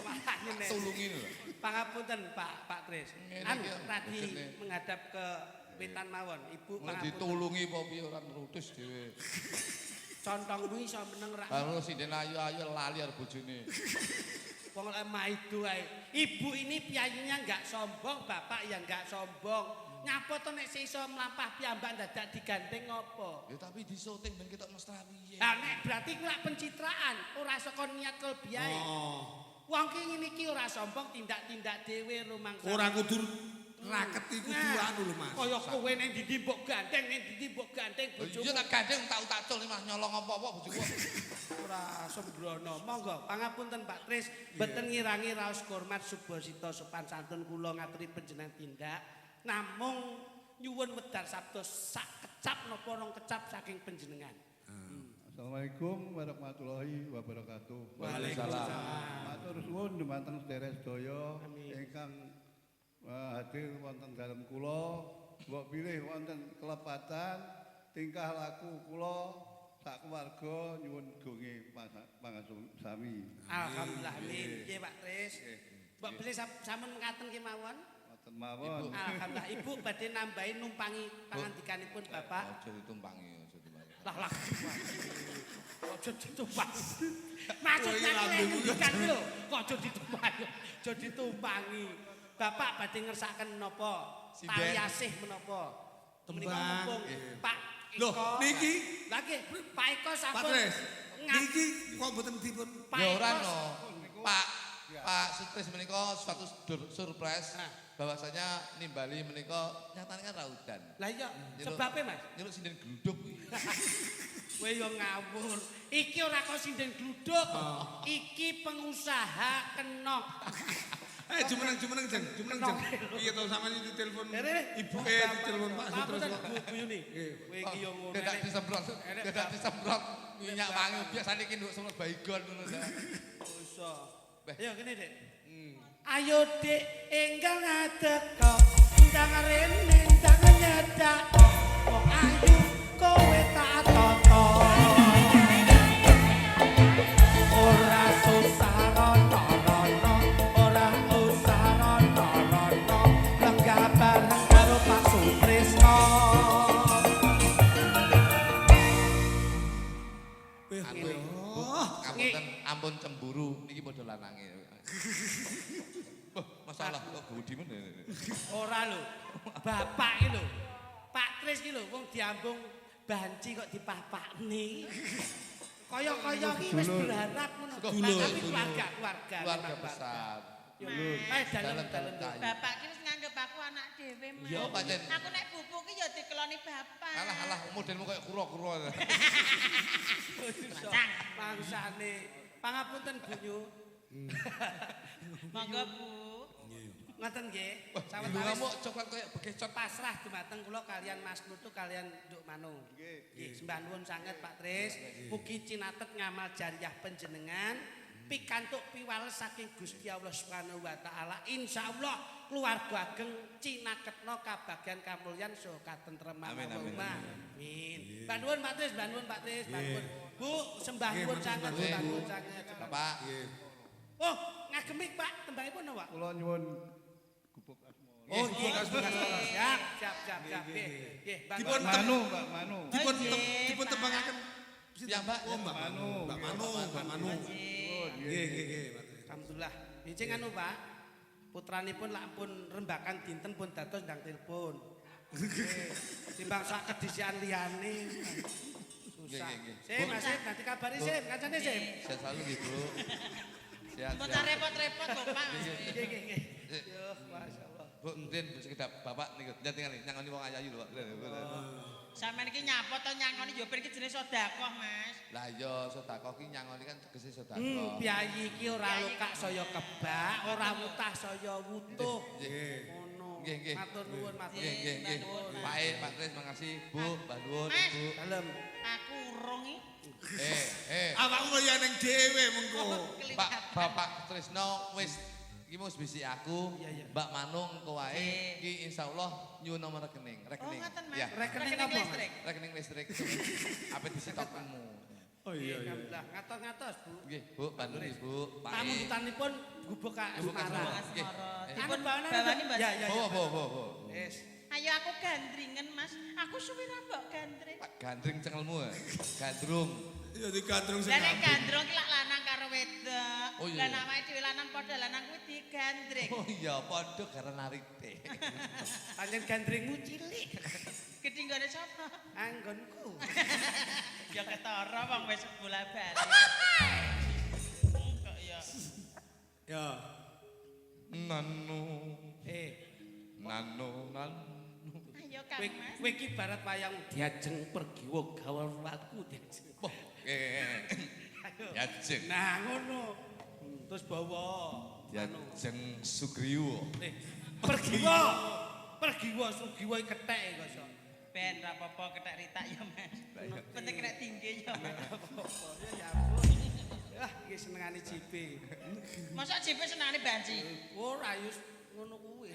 Malah ngene. Tulungi lho. Pangapunten Pak Tris. Ngene Anu iki, tadi bojone. menghadap ke Wetan mawon. Ibu Nek pangapunten. ditulungi apa piye ora nrutus dhewe. Contongmu iso meneng ra. Baru sinden ayu-ayu lali karo bojone. Wong maido ae. Ibu ini piyayunya enggak sombong, bapak yang enggak sombong. Nyapa to nek iso mlampah piyambak dadak digandeng ngopo? Ya tapi disoting ben ketok mesrawi. Lah nek berarti ku lak pencitraan, ora saka niat kelbi ae. Oh. Wong ki ngene iki ora sombong, tindak-tindak dhewe rumangsa. Ora kudu raketi kudu anu lho, Mas. Kaya kowe ning ndi mbok gandeng, ning ndi mbok gandeng bojomu. Iya tak gandeng tak utak-utul mah nyolong apa-apa bojoku. Ora sembrono. Monggo pangapunten Pak Tris, mboten ngirangi raos hormat subasita sopan santun kula ngaturi panjenengan tindak. Namung nyuwun wedar sabda sak kecap napa rong kecap saking panjenengan. Assalamualaikum warahmatullahi wabarakatuh. Waalaikumsalam. Matur suwun dumateng sedherek sedaya Amin. ingkang hadir wonten dalem kula, mbok pilih wonten kelepatan tingkah laku kula sak keluarga nyuwun gonge pangasami. Alhamdulillah amin. Nggih Pak Tris. Mbok bilih sampun ngaten kemawon. Wonten mawon. Alhamdulillah Ibu badhe nambahi numpangi pangandikanipun Bapak. Aja ditumpangi, aja ditumpangi. Lah. Aja ditumpangi. Maksudnya Oh, iya, ngendikan lho, kok aja ditumpangi. Aja ditumpangi. Bapak badhe ngersakaken napa? Sinden. tali asih menapa? Menika Tembang. mumpung Nggih. Pak Loh, Eko. niki Lagi Pak Eko Pak sampun Tres. ngat- Niki kok mboten dipun Pak Ya ora Eko no. Pak Sutris menika suatu surprise Nah. bahwasanya nimbali menika nyatane kan raudan. Lah iya, Nyeluk- sebabnya Mas. Nyeluk sinden gluduk kuwi. Kowe yo ngawur. Iki ora kok sinden gluduk. Oh. Iki pengusaha kenok. jumeneng jeng. Iya to sampeyan ditelepon ibu ditelepon Pak Sutris kok. Bu Yuni. Kowe iki yo ngono. Tidak disemprot. Enek Tidak disemprot. Minyak wangi biasane iki nduk semprot baygon ngono ta. Iso. Beh. Ayo kene, Dik. Ayo Dik, enggal ngadeg kok. Ndang rene ndang nyedak. Kok ayu kowe tak toto. Ora susah rono-rono, ora usah rono-rono. Lenggah bareng karo Pak Sutrisno. Ngapunten ampun cemburu niki padha lanange. Wah, masalah kok gudi men. Ora lho. Bapak iki lho. Pak Tris iki lho wong diambung banci kok dipapakni. Kaya-kaya iki wis berharap ngono. Dulur, Tapi dulur. keluarga Keluarga besar. Dalem Dalam kayu. Bapak ki wis nganggep aku anak dhewe, Mas. Iya, pancen. Aku nek bubu ki ya dikeloni bapak. Alah modelmu kayak kura-kura. Macang. Mangsane. Pangapunten Bunyu. Monggo, Bu. Ngoten nggih. Ibu Sawetawis kamu coklat kayak bekecot. pasrah dumateng kula kalian Mas Plutu kalian Nduk Manu. Nggih, sembah nuwun sanget Pak Tris. Mugi cinatet ngamal jariah panjenengan pikantuk piwales saking Gusti Allah Subhanahu wa taala. Insyaallah keluarga ageng cinaketna kabagyan kamulyan saha katentreman. Amin, amin, Amin. Mbah nuwun Pak Tris, mbah nuwun Pak Tris, mbah nuwun. Bu, sembah nuwun sanget, sembah nuwun sanget. Bapak, Oh, ngagemi Pak, tembangipun Pak. Kula nyuwun gubuk asmara. Oh, nggih, siap. Nggih, Mbak Dipun Manu, Mbak Manu. Dipun tembangaken ya Mbak. Oh, Mbak Manu. Mbak Manu. Nggih, Pak. Alhamdulillah. Ijing anu Pak, putranipun lak pun rembakan dinten pun dados ndang telepon. Timbang sak kedisian liyane. Susah. Nggih. Sim, Mas Sim, nanti kabari Sim, kancane Sim. Sehat selalu gitu. Sehat. Mbok tak repot-repot kok, Pak. Nggih. Yo, masyaallah. Bu, mungkin sekedap Bapak niku tinggal nyangoni wong ayu lho, Pak. Sampeyan iki nyapa to nyangoni yo ben iki jenenge sedekah, Mas. Lah iya sedekah ki nyangoni kan tegese sedekah. Piyayi iki ora lokak saya kebak, ora wutah saya wutuh. Ngono. Nggih. Matur nuwun, matur. Nggih. Pak Pak Tris makasih, Bu, Mbak Nuwun, Mas. Bu. Dalem. Aku urung iki. Awakmu kok ya ning dhewe mengko. Pak Bapak Trisno wis iki wis bisi aku, Iya. Mbak Manung engko wae iki insyaallah nyuwun nomor rekening. Oh, ngoten, Mas. Ya, Rekening apa, Mas? listrik. rekening listrik. Apa disitokmu? Oh iya. Alhamdulillah, ngatos-ngatos, Bu. Nggih, Bu, Bandung Ibu, Pak. Tamu hutanipun gubuk Kak Gubuk Asmara. Asmara. Nggih. Asmara. Dipun bawani Mbak. Ya. Bo. Wis. Ayo aku gandringen, Mas. Aku suwi ra mbok gandring. Pak gandring cengelmu ya. Gandrung. Ya digandrung sing Lah nek kampung. gandrung ki lak lanang karo wedok. Oh, iya. Lah nek awake dhewe lanang padha lanang kuwi digandring. Oh iya, padha karo narite. Panjen gandringmu cilik. Ketinggane sapa? Anggonku. Ya ketara wong wis bola-bali. Kok ya. Ya. Nanu. Nanu. Ayo Kang Kowe Mas. kowe iki barat wayang diajeng pergiwa gawaku diajeng. Oh, Yajeng. Nah, ngono. Terus bawa anu. Yajeng Sugriwo. Pergiwa. Pergiwa Sugiwa iki kethek kok iso. Ben ra apa-apa kethek ritak ya Mas. Penting kena tinggi ya Mas. Ya ampun. Wah, iki senengane jipe. Masa jipe senengane banci. Ora yus ngono kuwi.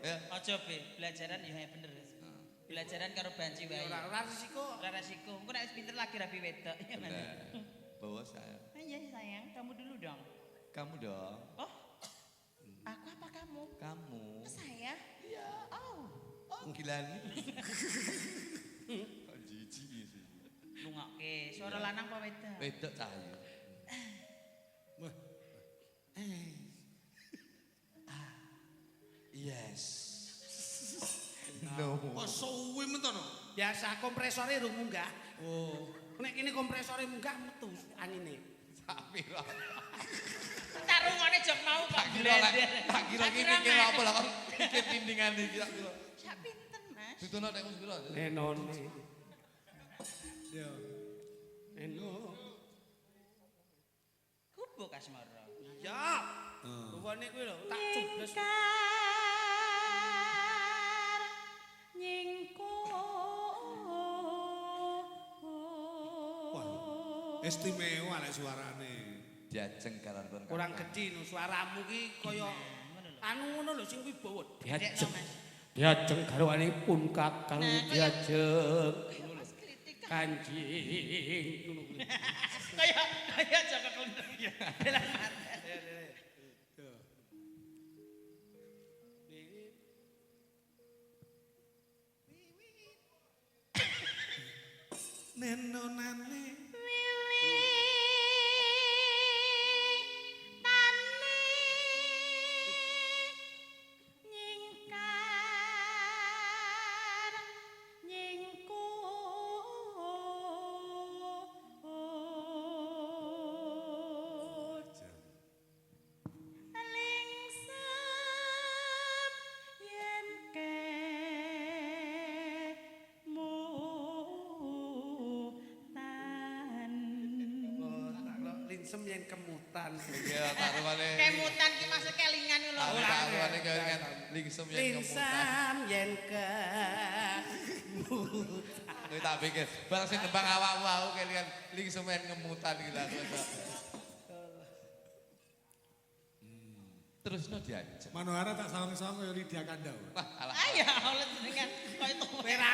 Ya. Aja be, belajaran ya bener. Belajaran karo banci wae. Ora risiko. Ora resiko. Engko nek wis pinter lagi rapi wedok ya Mas. Bawa saya. Iya sayang, kamu dulu dong. Kamu dong. Oh. Aku apa kamu? Kamu. Saya? Iya. Oh. Gila nih. Kok jijik sih. Lungokke. Suara lanang apa wedok? Wedok cahayu. Yes. Kok suwi mentono? Biasa kompresore rung munggah. Oh. Nek kene kompresore munggah metu angine. Sapira. Tarungane jok mau kok Tak kira iki mikir apa lah kok mikir tindingan iki tak kira. Sak pinten, Mas? Ditono nek wis pira? Enone. Ya. Eno. Gubuk asmara. Iya. Ruwane kuwi lho tak cubles. Istimewa lek suarane. Diajeng karan kon. Kurang gedhi no suaramu ki kaya anu ngono lho sing wibawa. Dekno, Mas. Diajeng garwanipun Kakang diajeng Mas kritik. Kanjeng ngono kuwi. Kaya Joko Kendeng ya. Dalam mata. Nenonane Linsem yen kemutan. Iya, tak ruwane. Kemutan ki maksud kelingan lho. Tak ruwane kelingan lingsem yang kemutan. Linsam yen kemutan. Kowe tak pikir, barang sing nembang awakmu aku kelingan lingsem yang kemutan iki lah. Terus no diajeng. Manohara tak sawang-sawang kaya Lydia Kandau. Alah. Ayo oleh jenengan koyo itu.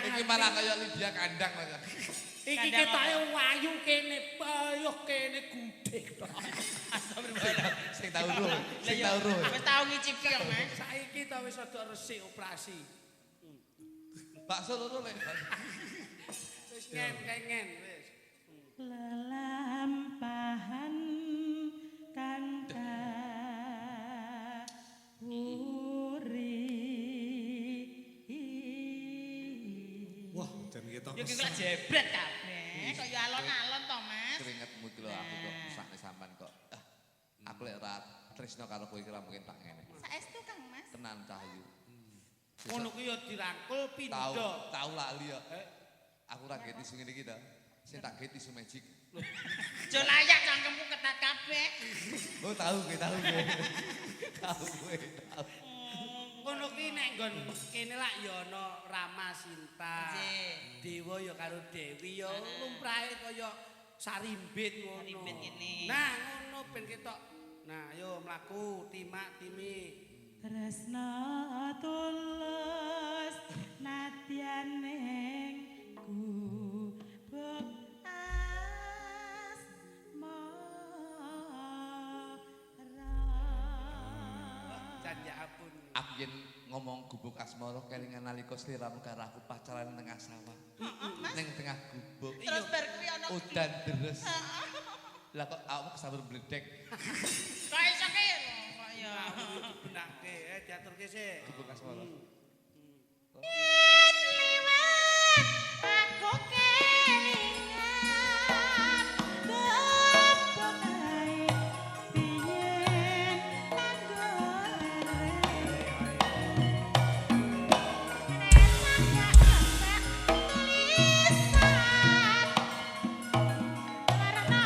Iki malah kaya Lydia Kandang kaya. Iki ketoke wayu kene bayuh kene gudeg to. Astagfirullah. Sing tau roh, sing tau roh. Wis tau ngicipi ya, Mas. Saiki to wis rada resik operasi. Bakso loro lek. Wis ngen wis. Lelampahan kanda Wah, jan ketok. Ya ki lak jebret kabeh. Kaya alon-alon to, Mas. Keringetmu iki lho aku kok mesakne sampean kok. Aku lek ora tresno karo kowe iki ora mungkin tak ngene. Saestu Kang Mas. Tenan Cahyu. Ngono kuwi ya dirangkul Tahu, pindho. tahu lali ya. Aku ora ngerti tisu ngene iki ta. Sing tak ngerti tisu magic. Jo layak cangkemku ketat kabeh. Oh, tahu kowe, tahu kowe. Tahu kowe, tahu. Ngono kuwi nek nggon kene lak ya ana Rama Sinta. Nggih. Dewa ya karo Dewi ya lumrahe kaya sarimbit ngono. Sarimbit ngene. Nah, ngono ben ketok. Nah, ayo mlaku timak timi. tresna tulus nadyan ning gubuk asmara. Jan ya ampun. Aku yen ngomong gubuk asmara kelingan nalika sliramu karo aku pacaran ning tengah sawah. Ning tengah gubuk. Terus bar kuwi ana Udan deres. Lah kok awak sabar bledek. kok iso ki kok ya. Benake diaturke sik. Gubuk asmara. Aku kelingan gubuk ae biyen nanggone. Karena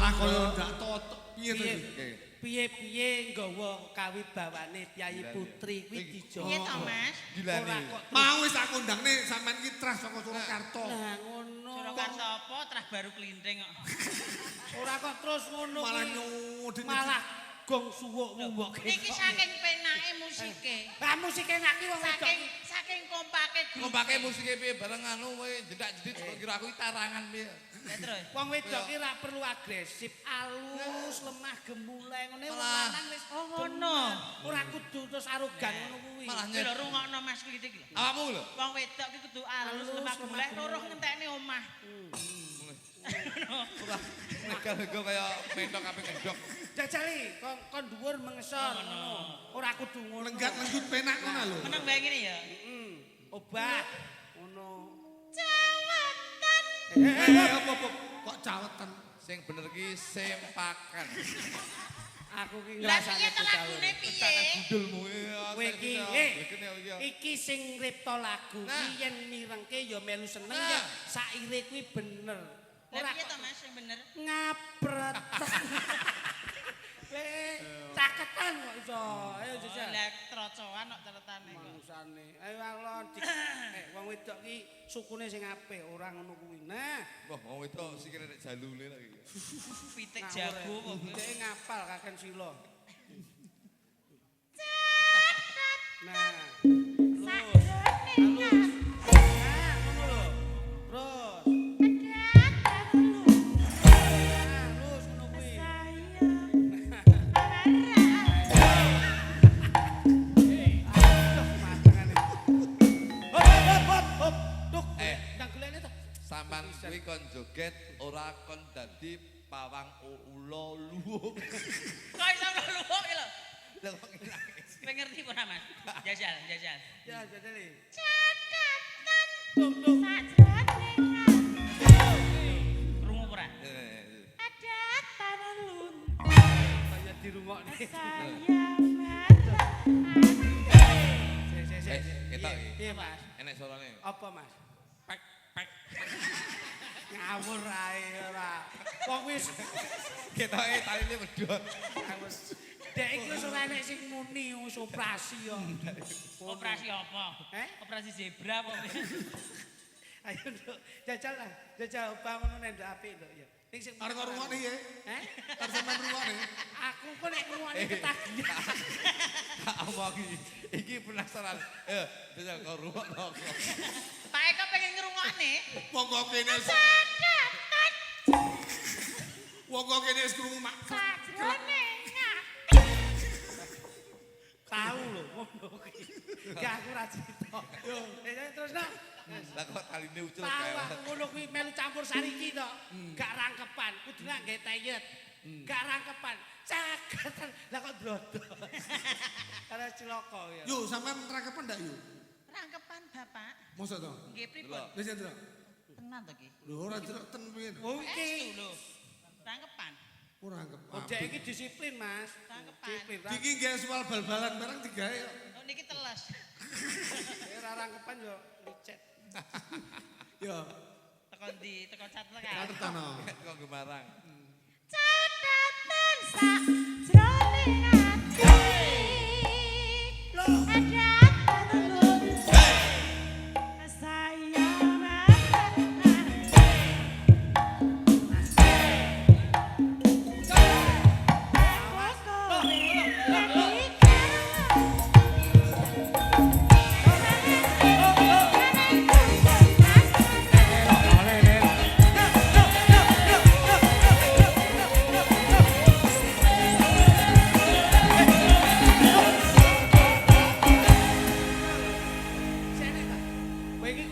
Malah koyo ndak totok. Piye to? Piye? Piye-piye nggawa kawibawane Kyai Putri kuwi dijo. Piye to, Mas? Gilane. Ora kok Mau wis tak kondangne sampean iki tras saka Surakarta. Nah ngono. Surakarta apa trah baru klinting kok. Ora kok terus ngono Malah kuwi. nyudit. Malah gong suwuk-uwuk. Iki saking penake musike. Lah musik enak ki wong wedok. Saking kompake grup. Kok pakai musiknya piye bareng anu kowe jedak-jedit kira aku iki tarangan piye. Ya terus. Wong wedok ki ora perlu agresif, alus, lemah gemulai ngene wong Malah. lanang wis Oh, ngono. Ora kudu terus arogan ngono kuwi. Malah Iki lho rungokno Mas Klitik lho. Awakmu lho. Wong wedok ki kudu alus lemah gemulai roh ngentekne omah. Nego-nego kaya mentok ape ngedok. Jajali kon dhuwur mengesor ngono. Ora kudu ngono. Lenggat lengut penak ngono lho. Meneng bae ngene ya. Obat ngono. Cawatan. Apa kok cawetan. Sing bener ki sempakan. Aku ki Lah ngrasane piye to lagune piye? Budulmu Kowe iki iki sing ngripta lagu Nah. ki yen mirengke ya melu seneng Nah. ya saire kuwi bener. Lah Ora piye to Mas sing bener? ngapret. Caketan kok iso. Ayo jajal. Lah trocoan kok ceritane kok. Mangsane. Ayo alon wong wedok ki sukune sing apik, ora ngono kuwi. Nah, Wah, mau itu sikile nek jalune lagi. Pitik jago kok. Dhek ngapal kaken sila. Nah, Sakjane halus. Nah, ngono lho. Terus. Halus ngono kuwi. Matengane. Hop. Tuh, ndang gelene to. Sampan kuwi kon joget ora kon dadi pawang ula luwuk. Kok iso luwuk iki lho. Lah kok nangis. Pengerti ora Mas? Jajal. Ya, jajali. Cakatan Tuh. sakjane Krungu ora? ada tanelun Kaya dirungokne. saya Sik. Ketok iki. Piye, Mas? Enek suarane. Apa, Mas? Pek. Ngawur ae ora. Wong wis Ketoke taline medhot. Dek iki wis ora enek sing muni wis operasi yo. Operasi apa? Operasi zebra apa? Ayo nduk, jajal lah. Jajal obah ngono nek nduk apik nduk ya. Ning sing Arep ngrungokne ya. Heh? Arep sampean ngrungokne. Aku kok nek ngrungokne ketagihan. Apa iki penasaran. Jajal kok rungokno kok. Pak Eko pengen ngrungokne. Monggo kene. Monggo kene wis krungu mak. sakjane Tahu lho ngono kuwi. Gak aku ra crita. Yo, terus no. Lah kok taline ucul Tahu kae. aku ngono kuwi melu campur sari iki to. Gak rangkepan, kudune nggae teyet. Gak rangkepan. Cakatan. Lah kok drodol. Karena cilaka ya. Yo sampean rangkepan ndak yo? Rangkepan Bapak. Mosok to? Nggih pripun? Wis ndro. Tenan to iki? Lho ora ndro ten piye to? Oh iki Estu lho. Rangkepan. Ora rangkepan. Ojek iki disiplin, Mas. Rangkepan. Disiplin. Iki nggih soal bal-balan barang digawe yo. Oh niki teles. Ora rangkepan yo licet. Yo, Teko ndi? Teko catetan. catetan no. Kok gemarang. catatan sakjane ati ada tanelun saya Kowe iki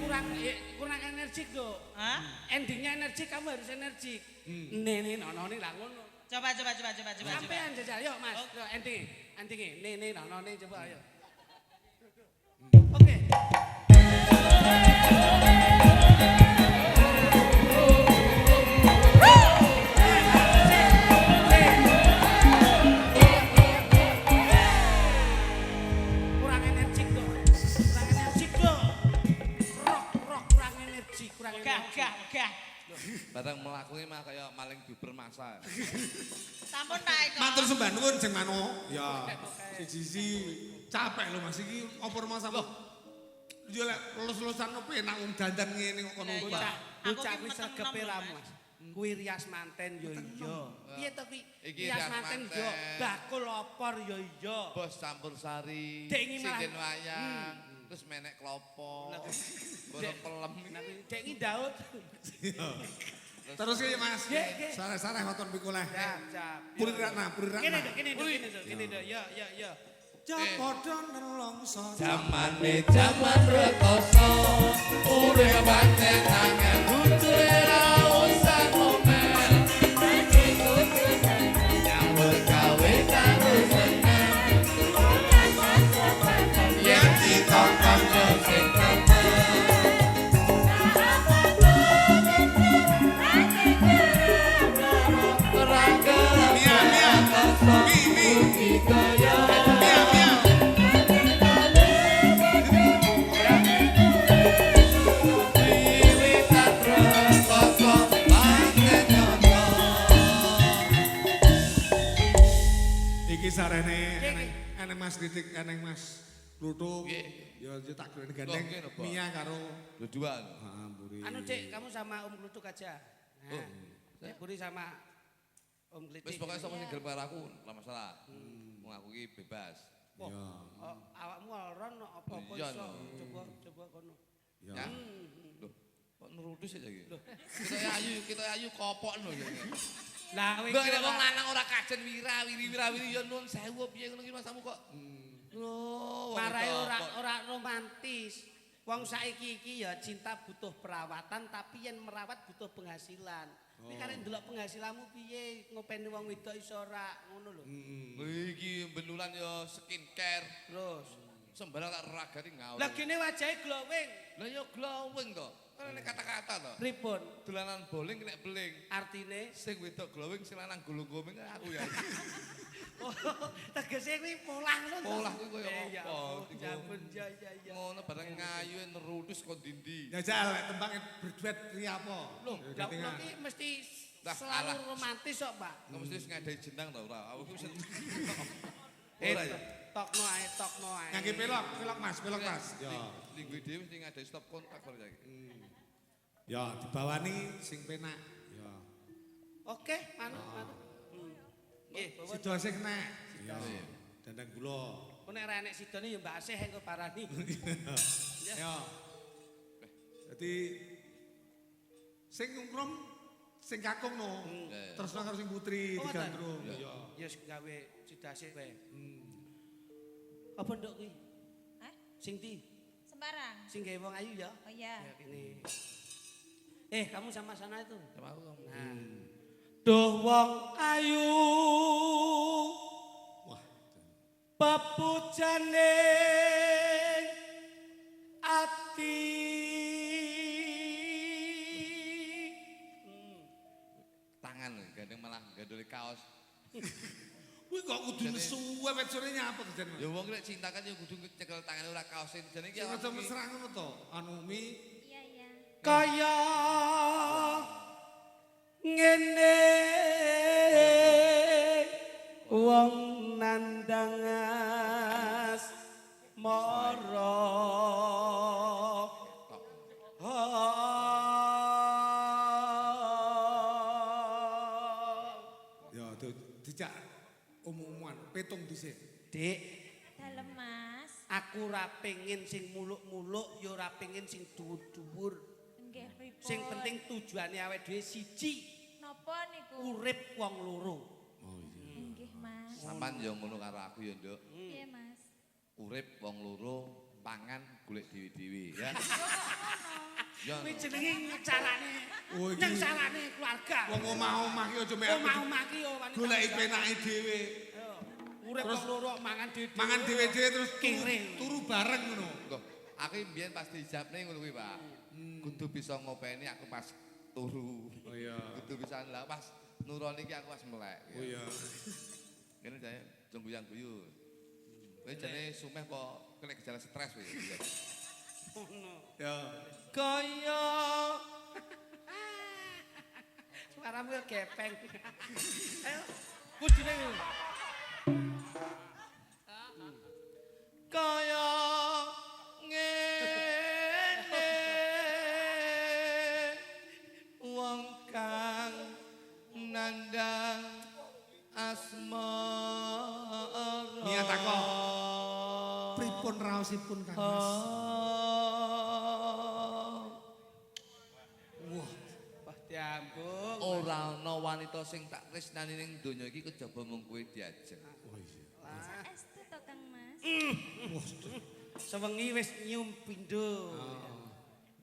kurang energik, Dok. Hah? Endingnya energik, kamu harus energik. Nene nonone lah ngono. Coba. Sampean jajal, yuk Mas. Yo endinge. Nene nonone coba ayo. Oke. Kurang energik, Dok. Rock kurang energik, kurang energi. Gagah. Barang mlaku mah kaya maling duper masa. Sampun ta iko. Matur sembah nuwun Jeng Mano. Ya. Siji-siji capek lho Mas iki apa rumah sampe. Yo lek lulus-lulusan opo enak wong dandan ngene kok kono. Bocah Aku bocah ki kuwi meteng sregepe enom, ramu Mas. Kuwi rias manten yo iya. Piye to kuwi? Iki Rias rias manten manten. yo, bakul opor yo iya. Bos campur sari, Dek ngi malah- sinden wayang, terus menek klopo, borong pelem. Dek ngi Daud. Terus ya Mas. Nggih, nggih. Sareh-sareh waton pikuleh. Siap, siap. Puri ratna, puri Kene ratna. Dok, kene Dok, kene Dok, kene Dok. Yo, yo, yo. Ja padha nelongso. Zamane zaman rekoso, urip pancen angel, kucure ra usah ngomel. Nyambut gawe karo seneng, yen ditongkon yo sing Mia, Mia. Mi, mi. Mia, Mia. Iki sarene eneng Mas Didik, eneng Mas Pluto. Nggih. Ya tak gelem Loh, gandeng nggih, napa? Mia karo Dua-dua. Mburi. Anu Cek, kamu sama Om Klutuk aja. Nah, Cek Puri sama Om Klitik. Wis pokoke sapa sing gelem karo aku, ora masalah. Wong aku iki bebas. Wah, Ya. awakmu ora ono apa-apa Iya, iso. no. Coba kono. Ya. Loh, kok nurutus aja iki? Kita ayu kopokno ya. Lah kowe Mbok kira nek wong lanang ora kajen wira-wiri ya nun sewu piye ngono iki masamu kok. Loh, wong marai itu ora romantis. Wong saiki iki ya cinta butuh perawatan tapi yen merawat butuh penghasilan. Ini karek ndelok penghasilanmu piye ngopeni wong wedok iso ora ngono lho. Iki benulan ya skincare. Terus Sembarang tak ragani ngawur. lah kene wajahe glowing. Lah ya glowing to. Kan nek kata-kata to. Pripun? Dolanan bowling kena beling. Artine Sing wedok glowing sing lanang gulung-gulung aku ya. oh, tegese kuwi polah ngono. to? Polah kuwi koyo Ya apa? ampun, ya ampun, ya ya ya. Ngono bareng ngayu nerutus kon dindi. Ya jal lek tembangnya berduet ri apa? Loh, Ya, lah ketingan. kula iki mesti Lah, selalu alah. romantis kok, Pak. Kok mesti wis ngadai jenang ta ora? Aku wis Eh, ora ya. tokno ae, tokno ae. Ngangge pelok Mas, pelok Mas. Ya. Linggu dhewe mesti ngadai stop kontak karo iki. Ya dibawani sing penak. Ya. Oke, anu. Nggih, bawa. Situasi kena. Ya. Dandang gula. Kok nek ra enek sidone ya Mbak Asih engko parani. Ya. Jadi sing ngungkrom sing kakung no. Terus karo sing putri Oh, digandrung. ngoten? Ya. Ya wis gawe sidase kowe. Apa nduk kuwi? Hah? Sing ndi? Sembarang. Sing gawe wong ayu ya? Oh iya. Ya kene. Kamu sama sana itu. Sama aku kamu. Nah. Duh wong ayu Wah. pepujane ati. Tangan gandeng malah gandoli kaos. Kuwi kok kudu nesuwe wet sore nyapa to jan. Ya wong nek cinta kan ya kudu nyekel tangane ora kaosin. Jane iki Sing awakmu aja iki- mesra ngono to. Anu mi Iya iya. Kaya ngene wong nandangas mara ya dijak umum-umuman petung dhisik. Dik, Dalem Mas. aku ora pengin sing muluk-muluk ya ora pengin sing dhuwur-dhuwur. Nggih pripun? Sing penting tujuane awake dhewe siji, napa niku? urip wong loro. Nggih Mas. Sampan ya ngono karo aku ya, Nduk. Iya Mas. Urip wong loro, pangan golek dhewe-dhewe ya. Ya. Kuwi jenenge carane. Oh, iki- Nang salane keluarga. Wong omah-omah ki aja mek Omah-omah ki yo wani. goleki penake dhewe. Urip Terus wong loro mangan dhewe. Mangan dhewe-dhewe terus Kiring. turu bareng ngono. Loh, aku mbiyen pas dijabne ngono kuwi, Pak. Kudu bisa ngopeni aku pas turu. Oh iya. Kudu bisa lah pas nuroni iki aku pas melek. Oh iya. Kene jane jongguyang-guyu. Kowe jane sumeh kok kena gejala stres kowe. Ya. Kaya Karamu ya gepeng. Ayo, kudune. Kaya ngene wong kang nandang asmara. Mia tako. Pripun raosipun Kang Mas? Wah, Wah, diambung. Ora ana wanita sing tak tresnani ning donya iki kejaba mung kowe diajeng. Saestu to Kang Mas. Sewengi wis nyium pindho.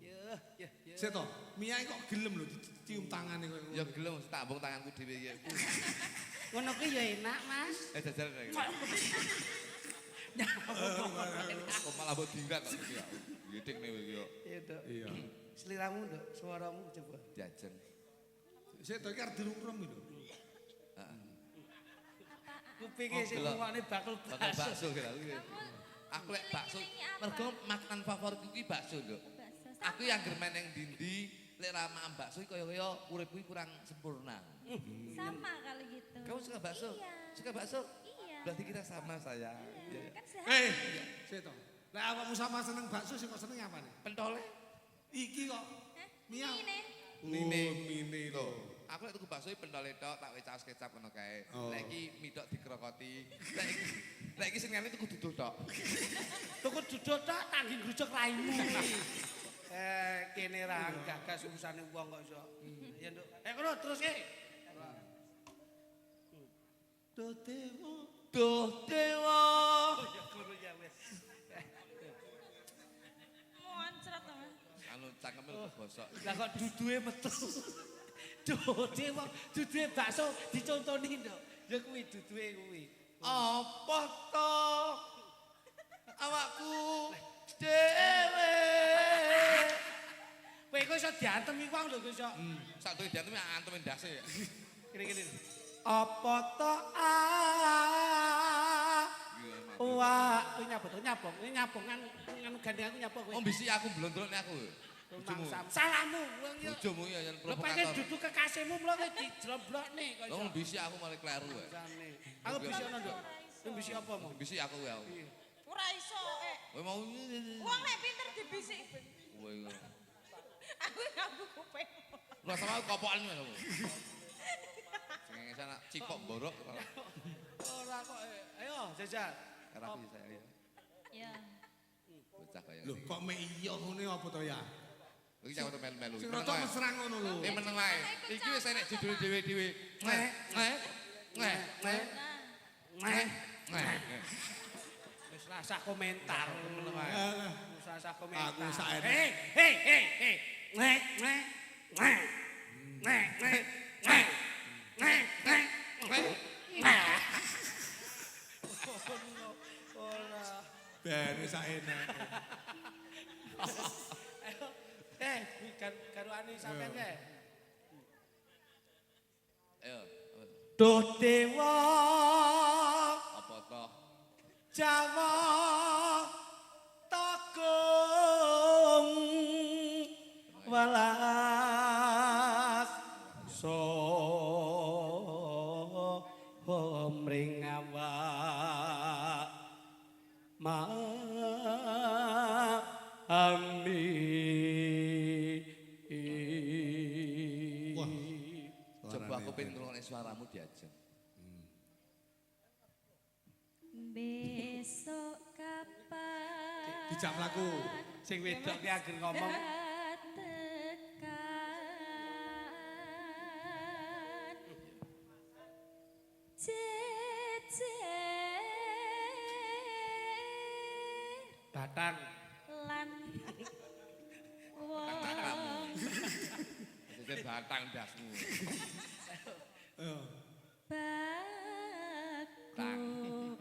Ya, ya, ya. sik to. Mia kok gelem lho dicium tangane koyo ngono. Ya gelem tak ambung tanganku dhewe iki. Ngono ki ya enak, Mas. Jajal iki. Kok malah mbok dingkat kok iki ya. Gedhek nih iki yo. Iya, Dok. Iya. Seliramu, Dok. Suaramu coba. Diajeng. Sik to iki arep dirungkrem lho. Kupinge sing delok. ngomongane bakul Bakal bakso. bakso kira aku. Aku lek bakso mergo makanan favoritku ki bakso, Nduk. Bakso. Aku yang germen ning dindi lek ra makan bakso kaya-kaya uripku kurang sempurna. Sama kalau gitu. Kamu suka bakso? Iya. Suka bakso? Iya. Berarti kita sama sayang. Iya, kan sehat. Sik to. Lek awakmu sama seneng bakso sing kok seneng apa nih? Pentole. Iki kok Hah? Mia. Ini. Mine Lho, aku lek tuku bakso pentole tok tak wecas kecap ngono kae. Oh. Lek iki mie tok dikrokoti. Lek iki sing ngene tuku dudul tok. Tuku duduk tok tanggi ngrujuk raimu. Kene ra gagas urusane wong kok iso. Ya, Nduk. Kono terus ki. Dodewo. Duh dewa. Ya kono ya wis. Moncrot to, Mas. Anu cangkeme lho bosok. Lah kok duduhe metu. Dodewo, duduhe bakso dicontoni, Nduk. Ya kuwi duduhe kuwi. Apa to awakku dhewe. Kowe kok iso diantemi wong lho kok iso. Sak duwe diantemi anteme ndase ya. Kene-kene. Apa to wah, kuwi nyabong kan nganu gandeng aku nyabong kowe. Oh bisi aku blondrok nek aku. Bojomu. Salamu wong yo. Bojomu ya yang Lho pengen provokator. duduk kekasihmu mlo kowe dijlomblokne kok iso. Oh bisi aku malah kleru ya. Jane. Aku bisi ono, Nduk. Kowe bisi apa mau? Bisi aku ya. Ora iso, Kowe mau Wong nek pinter dibisik. kowe. Aku nganggo kuping. Lah sama aku kopokan ngono. Sing sana cipok borok. Ora kok. Ayo, jajal. Rapi saya. Ya. Bocah kaya. Lho kok mek iya ngene apa to ya? Iki cak melu-melu. Sing rada mesra ngono lho. Ini meneng wae. Iki wis enek judul dhewe-dhewe. Ngeh, ngeh, ngeh, ngeh, ngeh, ngeh. Wis rasa komentar meneng wae. Wis rasa komentar. Aku saenek. Hei. Ngek. Ngek. Ora. Ben wis enak. Garuane sampean kae. Ayo. Duh dewa Apa toh? Jawa Tagung welas so mring awak Wah. Coba aku pengen ngrungokne suaramu diajeng. Besok kapan? Dijak mlaku. sing wedok ki ager ngomong tekan jejer batang lan Kamu. Jadi batang dasmu. bagus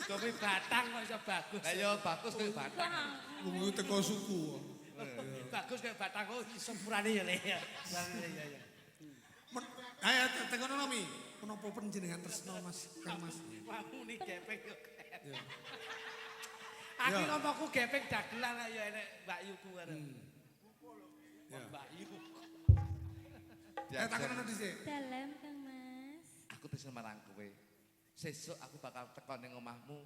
kopi batang kok iso bagus Ayo bagus kowe batang. Wong teko suku. bagus kayak batang kok sempurane ya le ya ya. Ayo tekono Mi. Menapa panjenengan tresno Mas Kang Mas? Kamu nih gepeng yo. Aku ngomongku gepeng dagelan lah ya enek Mbak Yuku arep. Ya. Mbak Yu. takonono dhisik. Dalem Kang Mas. Aku tresno marang kowe. Sesuk aku bakal teko ning omahmu,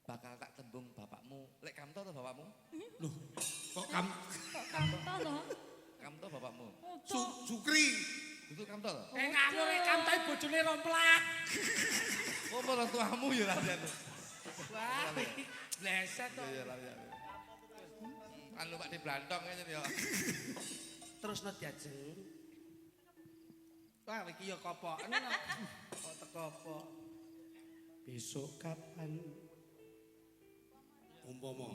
bakal tak tembung bapakmu. Lek Kamto to bapakmu? Loh, kok Kok kanto to? Kamto bapakmu. Sukri. Itu Kamto to? Ngawur kantoe bojone romplat. Oh, orang tuamu ya Raden. Wah, bleset to. Iya, iya. Anu Pak di Blantong aja ya. Terus no diajeng. Wah, iki ya kopokan no. Kok teko apa? Besok kapan? Umpama.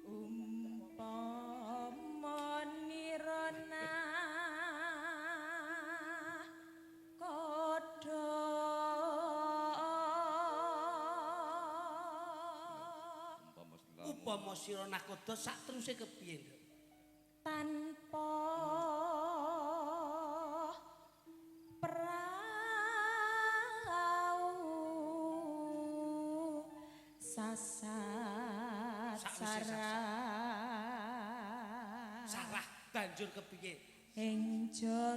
Umpama nirana Upama sira nakoda sak teruse kepiye, Nduk? tanpa prau Sarah banjur kepiye? ing Jalatri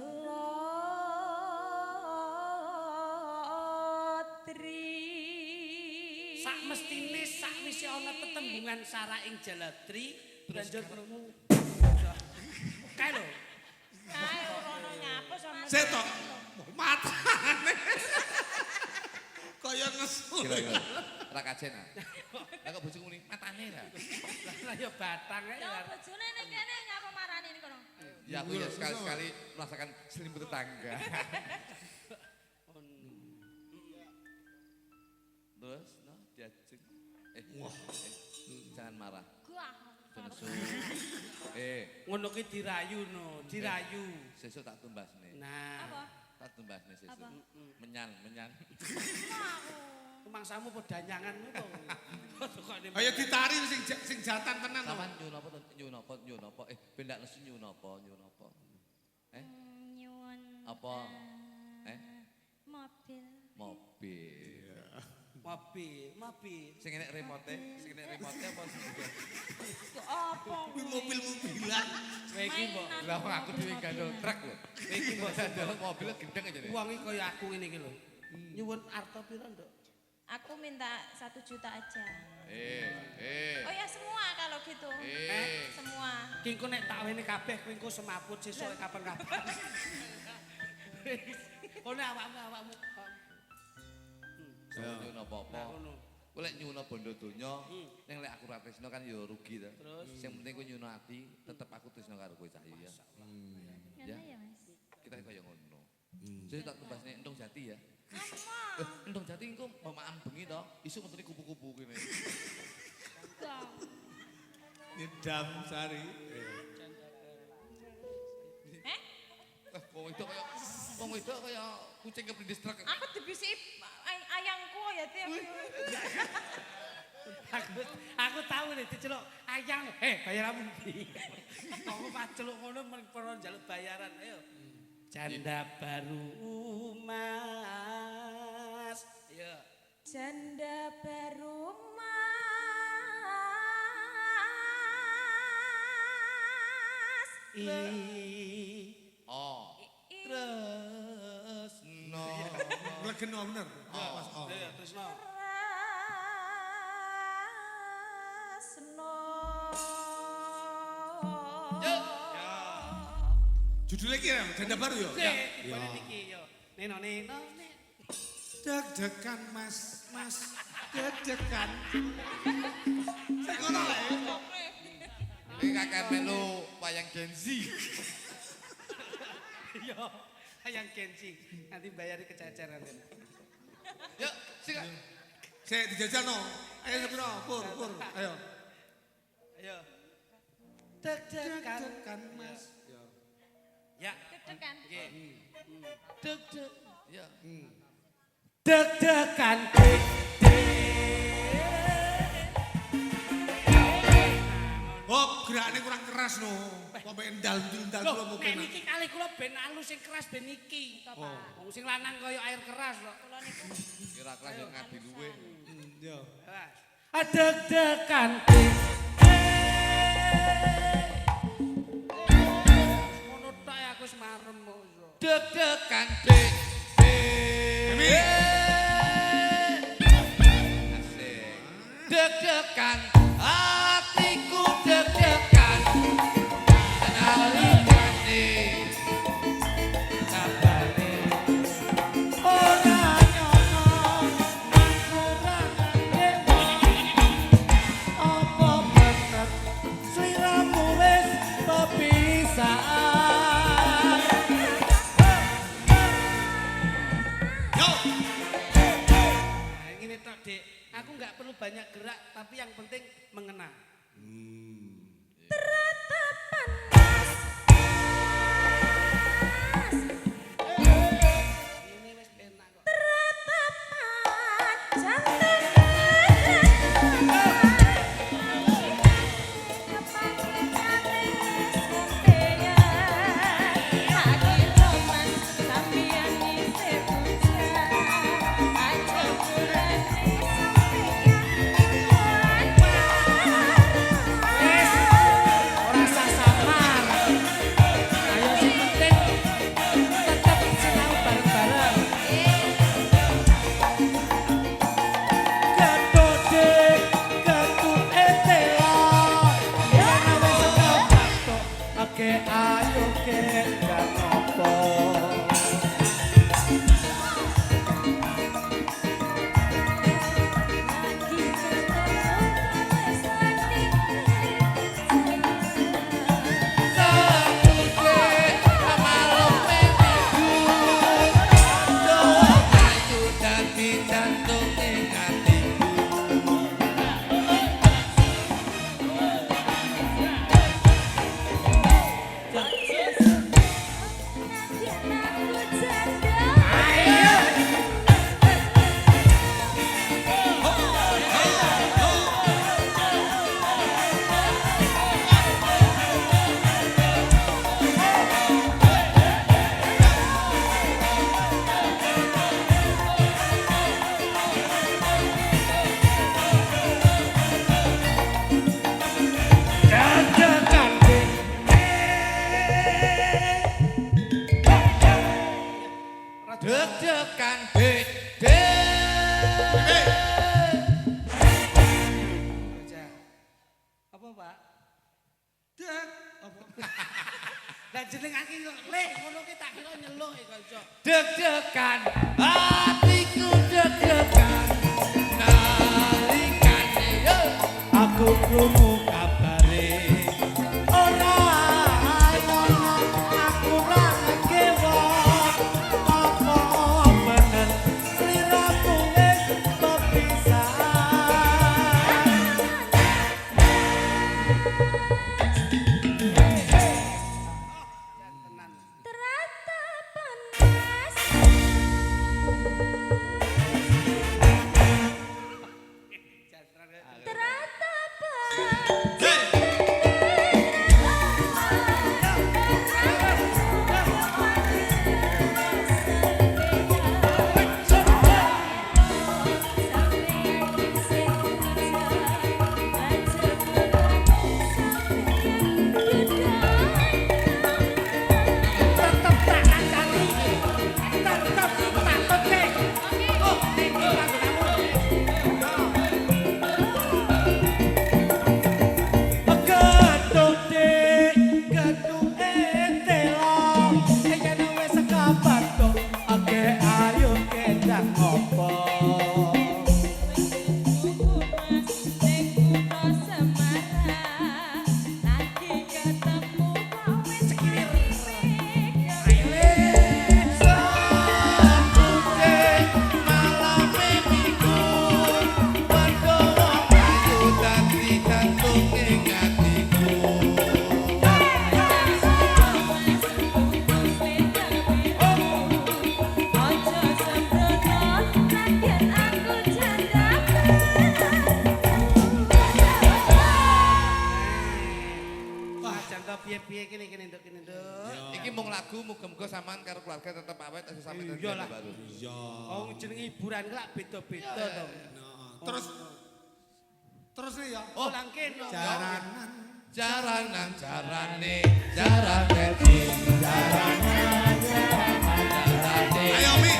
Sak mestine sakwise ana tetembungan Sarah ing Jalatri banjur krungu. Kae lho. Kae ora nyapa sama. Setok. Matane. Kaya nesu. Kira-kira. Ora kajen ah. Lah kok bojoku muni matane ta. Lah ya batang ae. Ya bojone ning kene nyapa marani ning kono. Ya aku ya sekali-sekali merasakan selimut tetangga. Terus, no, diajeng. Jangan marah. Gua. Jangan su. Ngono ki dirayu no, dirayu. Sesuk tak tumbasne. Nah, Apa? Tak tumbasne sesuk. Apa? Menyan. Mangsamu pedanyanganmu to. Ayo ditari sing jatan tenan. Saman nyun apa nyun apa? Ben ndak nesu nyun apa? Nyuwun. Apa? Mobil. Mobil. Mobil. Sing enek remote apa sing Apa? Kuwi mobil-mobilan. Kowe iki mbok Lah aku dhewe gandol truk lho. Iki mbok gandol mobil gendeng aja nih. wong iki kaya aku ngene iki lho. Nyuwun arta pira, Nduk? Aku minta 1 juta aja. Eh. Oh ya semua kalau gitu. Semua. Ki engko nek tak wene kabeh kowe engko semaput sesuk kapan-kapan. Kono awakmu. Nyun apa-apa. Nah, ngono. Kowe lek nyuwun bondo donya, ning lek aku ra tresno kan ya rugi ta. Sing penting kowe nyuwun ati, tetep aku tresno karo kowe Cahyu ya. Ya ya Mas. Kita kaya ngono. Jadi tak tebasne Endong Jati ya. Apa? Endong Jati engko mamaan bengi to, isuk metune kupu-kupu kene. Nyedam sari. Wong wedok kaya kucing keblindis truk. Aku dibisi ayangku ya ti. Aku tahu nih diceluk ayang. Bayaramu ndi? Kok paceluk ngono men para njaluk bayaran. Ayo. Janda baru Mas. Ayo. Janda baru Mas. Oh. I- Tresno. Legeno bener. Pas oh. Ayo Tresno. Rasno. Judulnya ki ya, janda baru ya? Oke, dibalik iki yo. Neno. Deg-degan mas, deg-degan. Sing ngono lho. Iki kakek melu wayang Genzi. Yo, ayang kenci. Nanti bayari kececeran. Yuk, sing. Sik dijajal no. Ayo sepiro, pur. Ayo. Ayo. Deg-degan. Deg-degan mas. Ya. Deg-degan. Nggih. Deg-deg. Ya. Deg-degan. Oh, gerakane kurang keras no. Kok mek endal-endal kula Loh, mau nek penak. niki kali kula ben alus sing keras ben iki. Wong sing lanang kaya air keras kok. Kula niku Kira kelas yo ngadi luwe. Yo. Deg-degan. Ngono tok aku semarem kok. deg-degan dek Asik. Deg-degan hatiku deg-degan nalikane kabare ora nyono apa bener sliramu wis kepisah Yo. Nah, ini tok Dik, aku nggak perlu banyak gerak tapi yang penting mengena. Teratapan mas. Ini wis enak kok. Teratapan jantung. Wis ora usah samar. Ayo sing penting tetep sinau bareng-bareng. Gatot Dik, gatot etela. Yen wis kepatok, oke ayo ke gak ngopo. Deg-degan Dik. deg-degan dek Aja. Apa, Pak? Dek. Apa? Lah jeneng aki kok le ngono ki tak kira nyeluh kok iso. deg-degan hatiku deg-degan nalikane yo Aku krungu kabare. Ora ono aku ra ngekewo. Apa bener sliramu wis kepisah. Tenan. Teratapan mas. piye-piye kene nduk kene nduk. Iki mung lagu muga-muga sampean karo keluarga tetep awet aja sampe dadi Iya lah. baru. Iya. Oh jeneng hiburan ki lak beda-beda to. Terus nih ya. Oh lang kene. Jaranan Jaranan jarane jarane jarane jarane. Ayo Mi.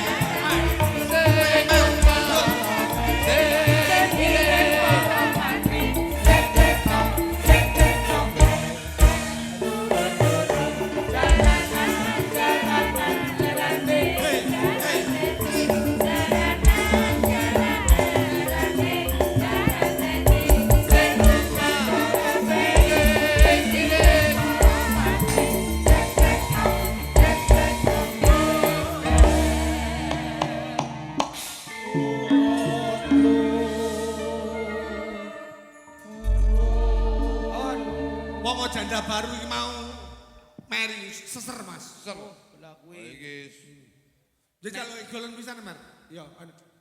Wong janda baru iki mau meri seser Mas. Seru. Lah kuwi. Iki Jajal golon pisan Mer. Yo,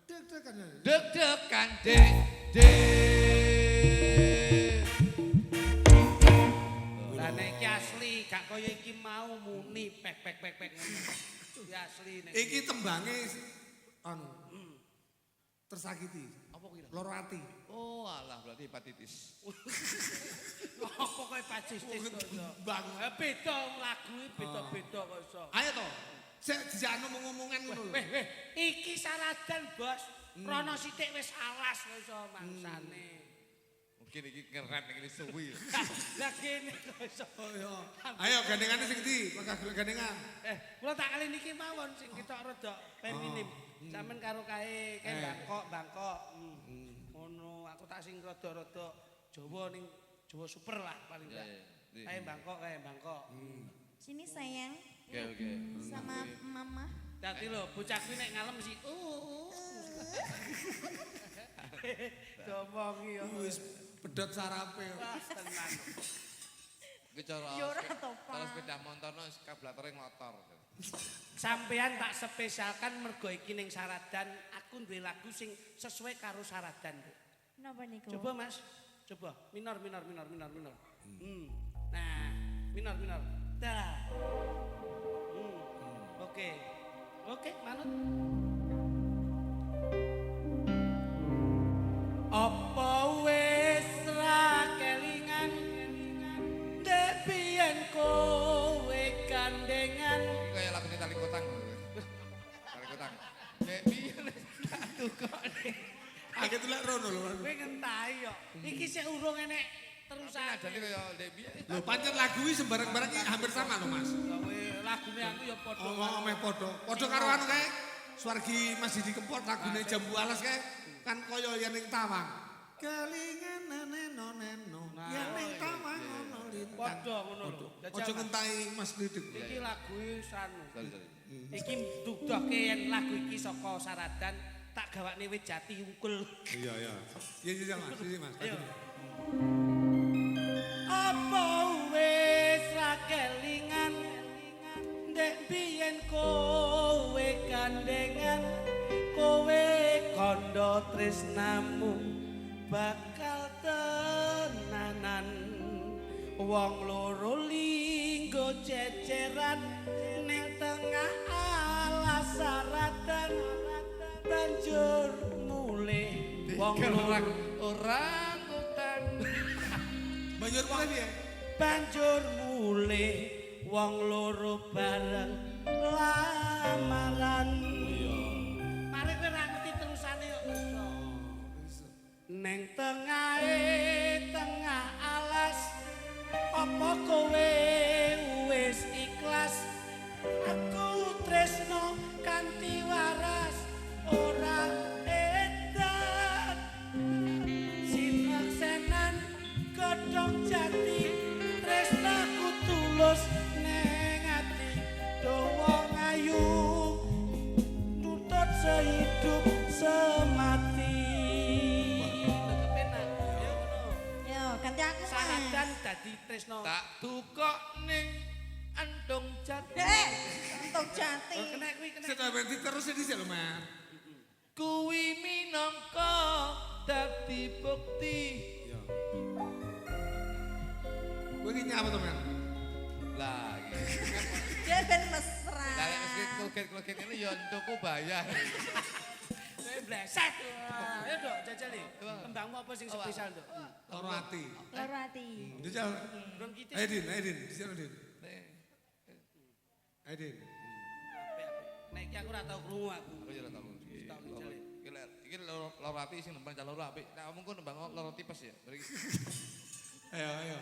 deg-degan. deg-degan dek dek. Lah nek iki asli gak kaya iki mau muni pek ngono. Iki asli nek. Iki tembange anu tersakiti. Apa kira? Loro ati. Oh alah berarti hepatitis. Apa kaya pacistis kok iso. Bang. Beda lagu iki beda-beda kok iso. Ayo to. Sik dijano ngomong-ngomongan ngono lho. Weh, iki saradan, Bos. Rono sithik wis alas kok iso mangsane. Mungkin iki keren iki suwi. Lah kene kok iso. Ayo gandengane sing ndi? Langkah gandengan. Kula tak kali niki mawon sing ketok rada feminim. Sampeyan karo kae Bangkok. Ngono, aku tak sing rada-rada Jawa ning Jawa super lah paling enggak. Kae Bangkok. Sini sayang. Oke. Sama mama. Dadi lho bocah kuwi nek ngalem mesti Domongi yo. Wis pedhot sarape. Tenan. Iki cara Ya ora to, Pak. cara sepeda motorno kablatere motor. Sampean tak spesialkan mergo iki ning Saradan, aku duwe lagu sing sesuai karo Saradan. Napa niku? Coba Mas, coba minor. Nah, minor. Dah. Oke, manut. Apa wis ra kelingan debien kowe gandengan. Iki kaya lagu Tali Kotang. Tali Kotang. Nek piye tak tukokne. Aku tulak rono lho. Kowe ngentahi yo. Iki sik urung enek terusan. Adane kaya nek piye. Lho pancen lagu iki sembarang-barang iki hampir sama lho Mas. Kowe lagune aku ya padha. Oh, meh padha. Padha karo anu kae. Suwargi Mas Didi Kempot lagune Jambu Alas kae kan kaya yen ning tawang. Kelingan neno yen ning tawang ono lintang. Padha ngono lho. Aja ngentahi Mas Didi. Iki lagu sanu. Sorry. Iki dudohke yen lagu iki saka Saradan tak gawakne wit jati ungkul. Iya. Iya Mas, Mas. Ayo. Apa wis ra kelingan ndek biyen kowe gandengan kowe kandha tresnamu bakal tenanan wong loro linggo ceceran ning tengah alas Saradan banjur mulih wong loro Orang utan. Banjur kuwi piye? banjur mulih wong loro bareng lamaran. Mari kowe ra ngerti terusane kok iso. Neng tengah alas apa kowe wis ikhlas aku tresno kanthi waras ora edan sinaksenan godhong jati tresnaku tulus ning ati dawa ngayu nutut sehidup semati. Yo, ganti aku. Mas. Saradan dadi tresno. Tak tukok ning andong jati. Untuk jati. Kena kuwi kena. Setelah berhenti terus ini sih lho Mas. Kuwi minangka dadi bukti. Kowe iki nyapa to Mas? Lah iki. Dia ben mesra. Lah nek mesti kloget-kloget ini ya entukku bayar. Bleset. Ayo Dok, jajali. Kembangmu apa sing spesial, Dok? Loro ati. Loro ati. Jajal. Bronkitis. Aidin, jajal Din. Aidin. Nek iki aku ora tau krungu aku. Aku ya ora tau. Iki loro ati sing nembang calon loro apik. Nek omongku nembang loro tipes ya. Ayo.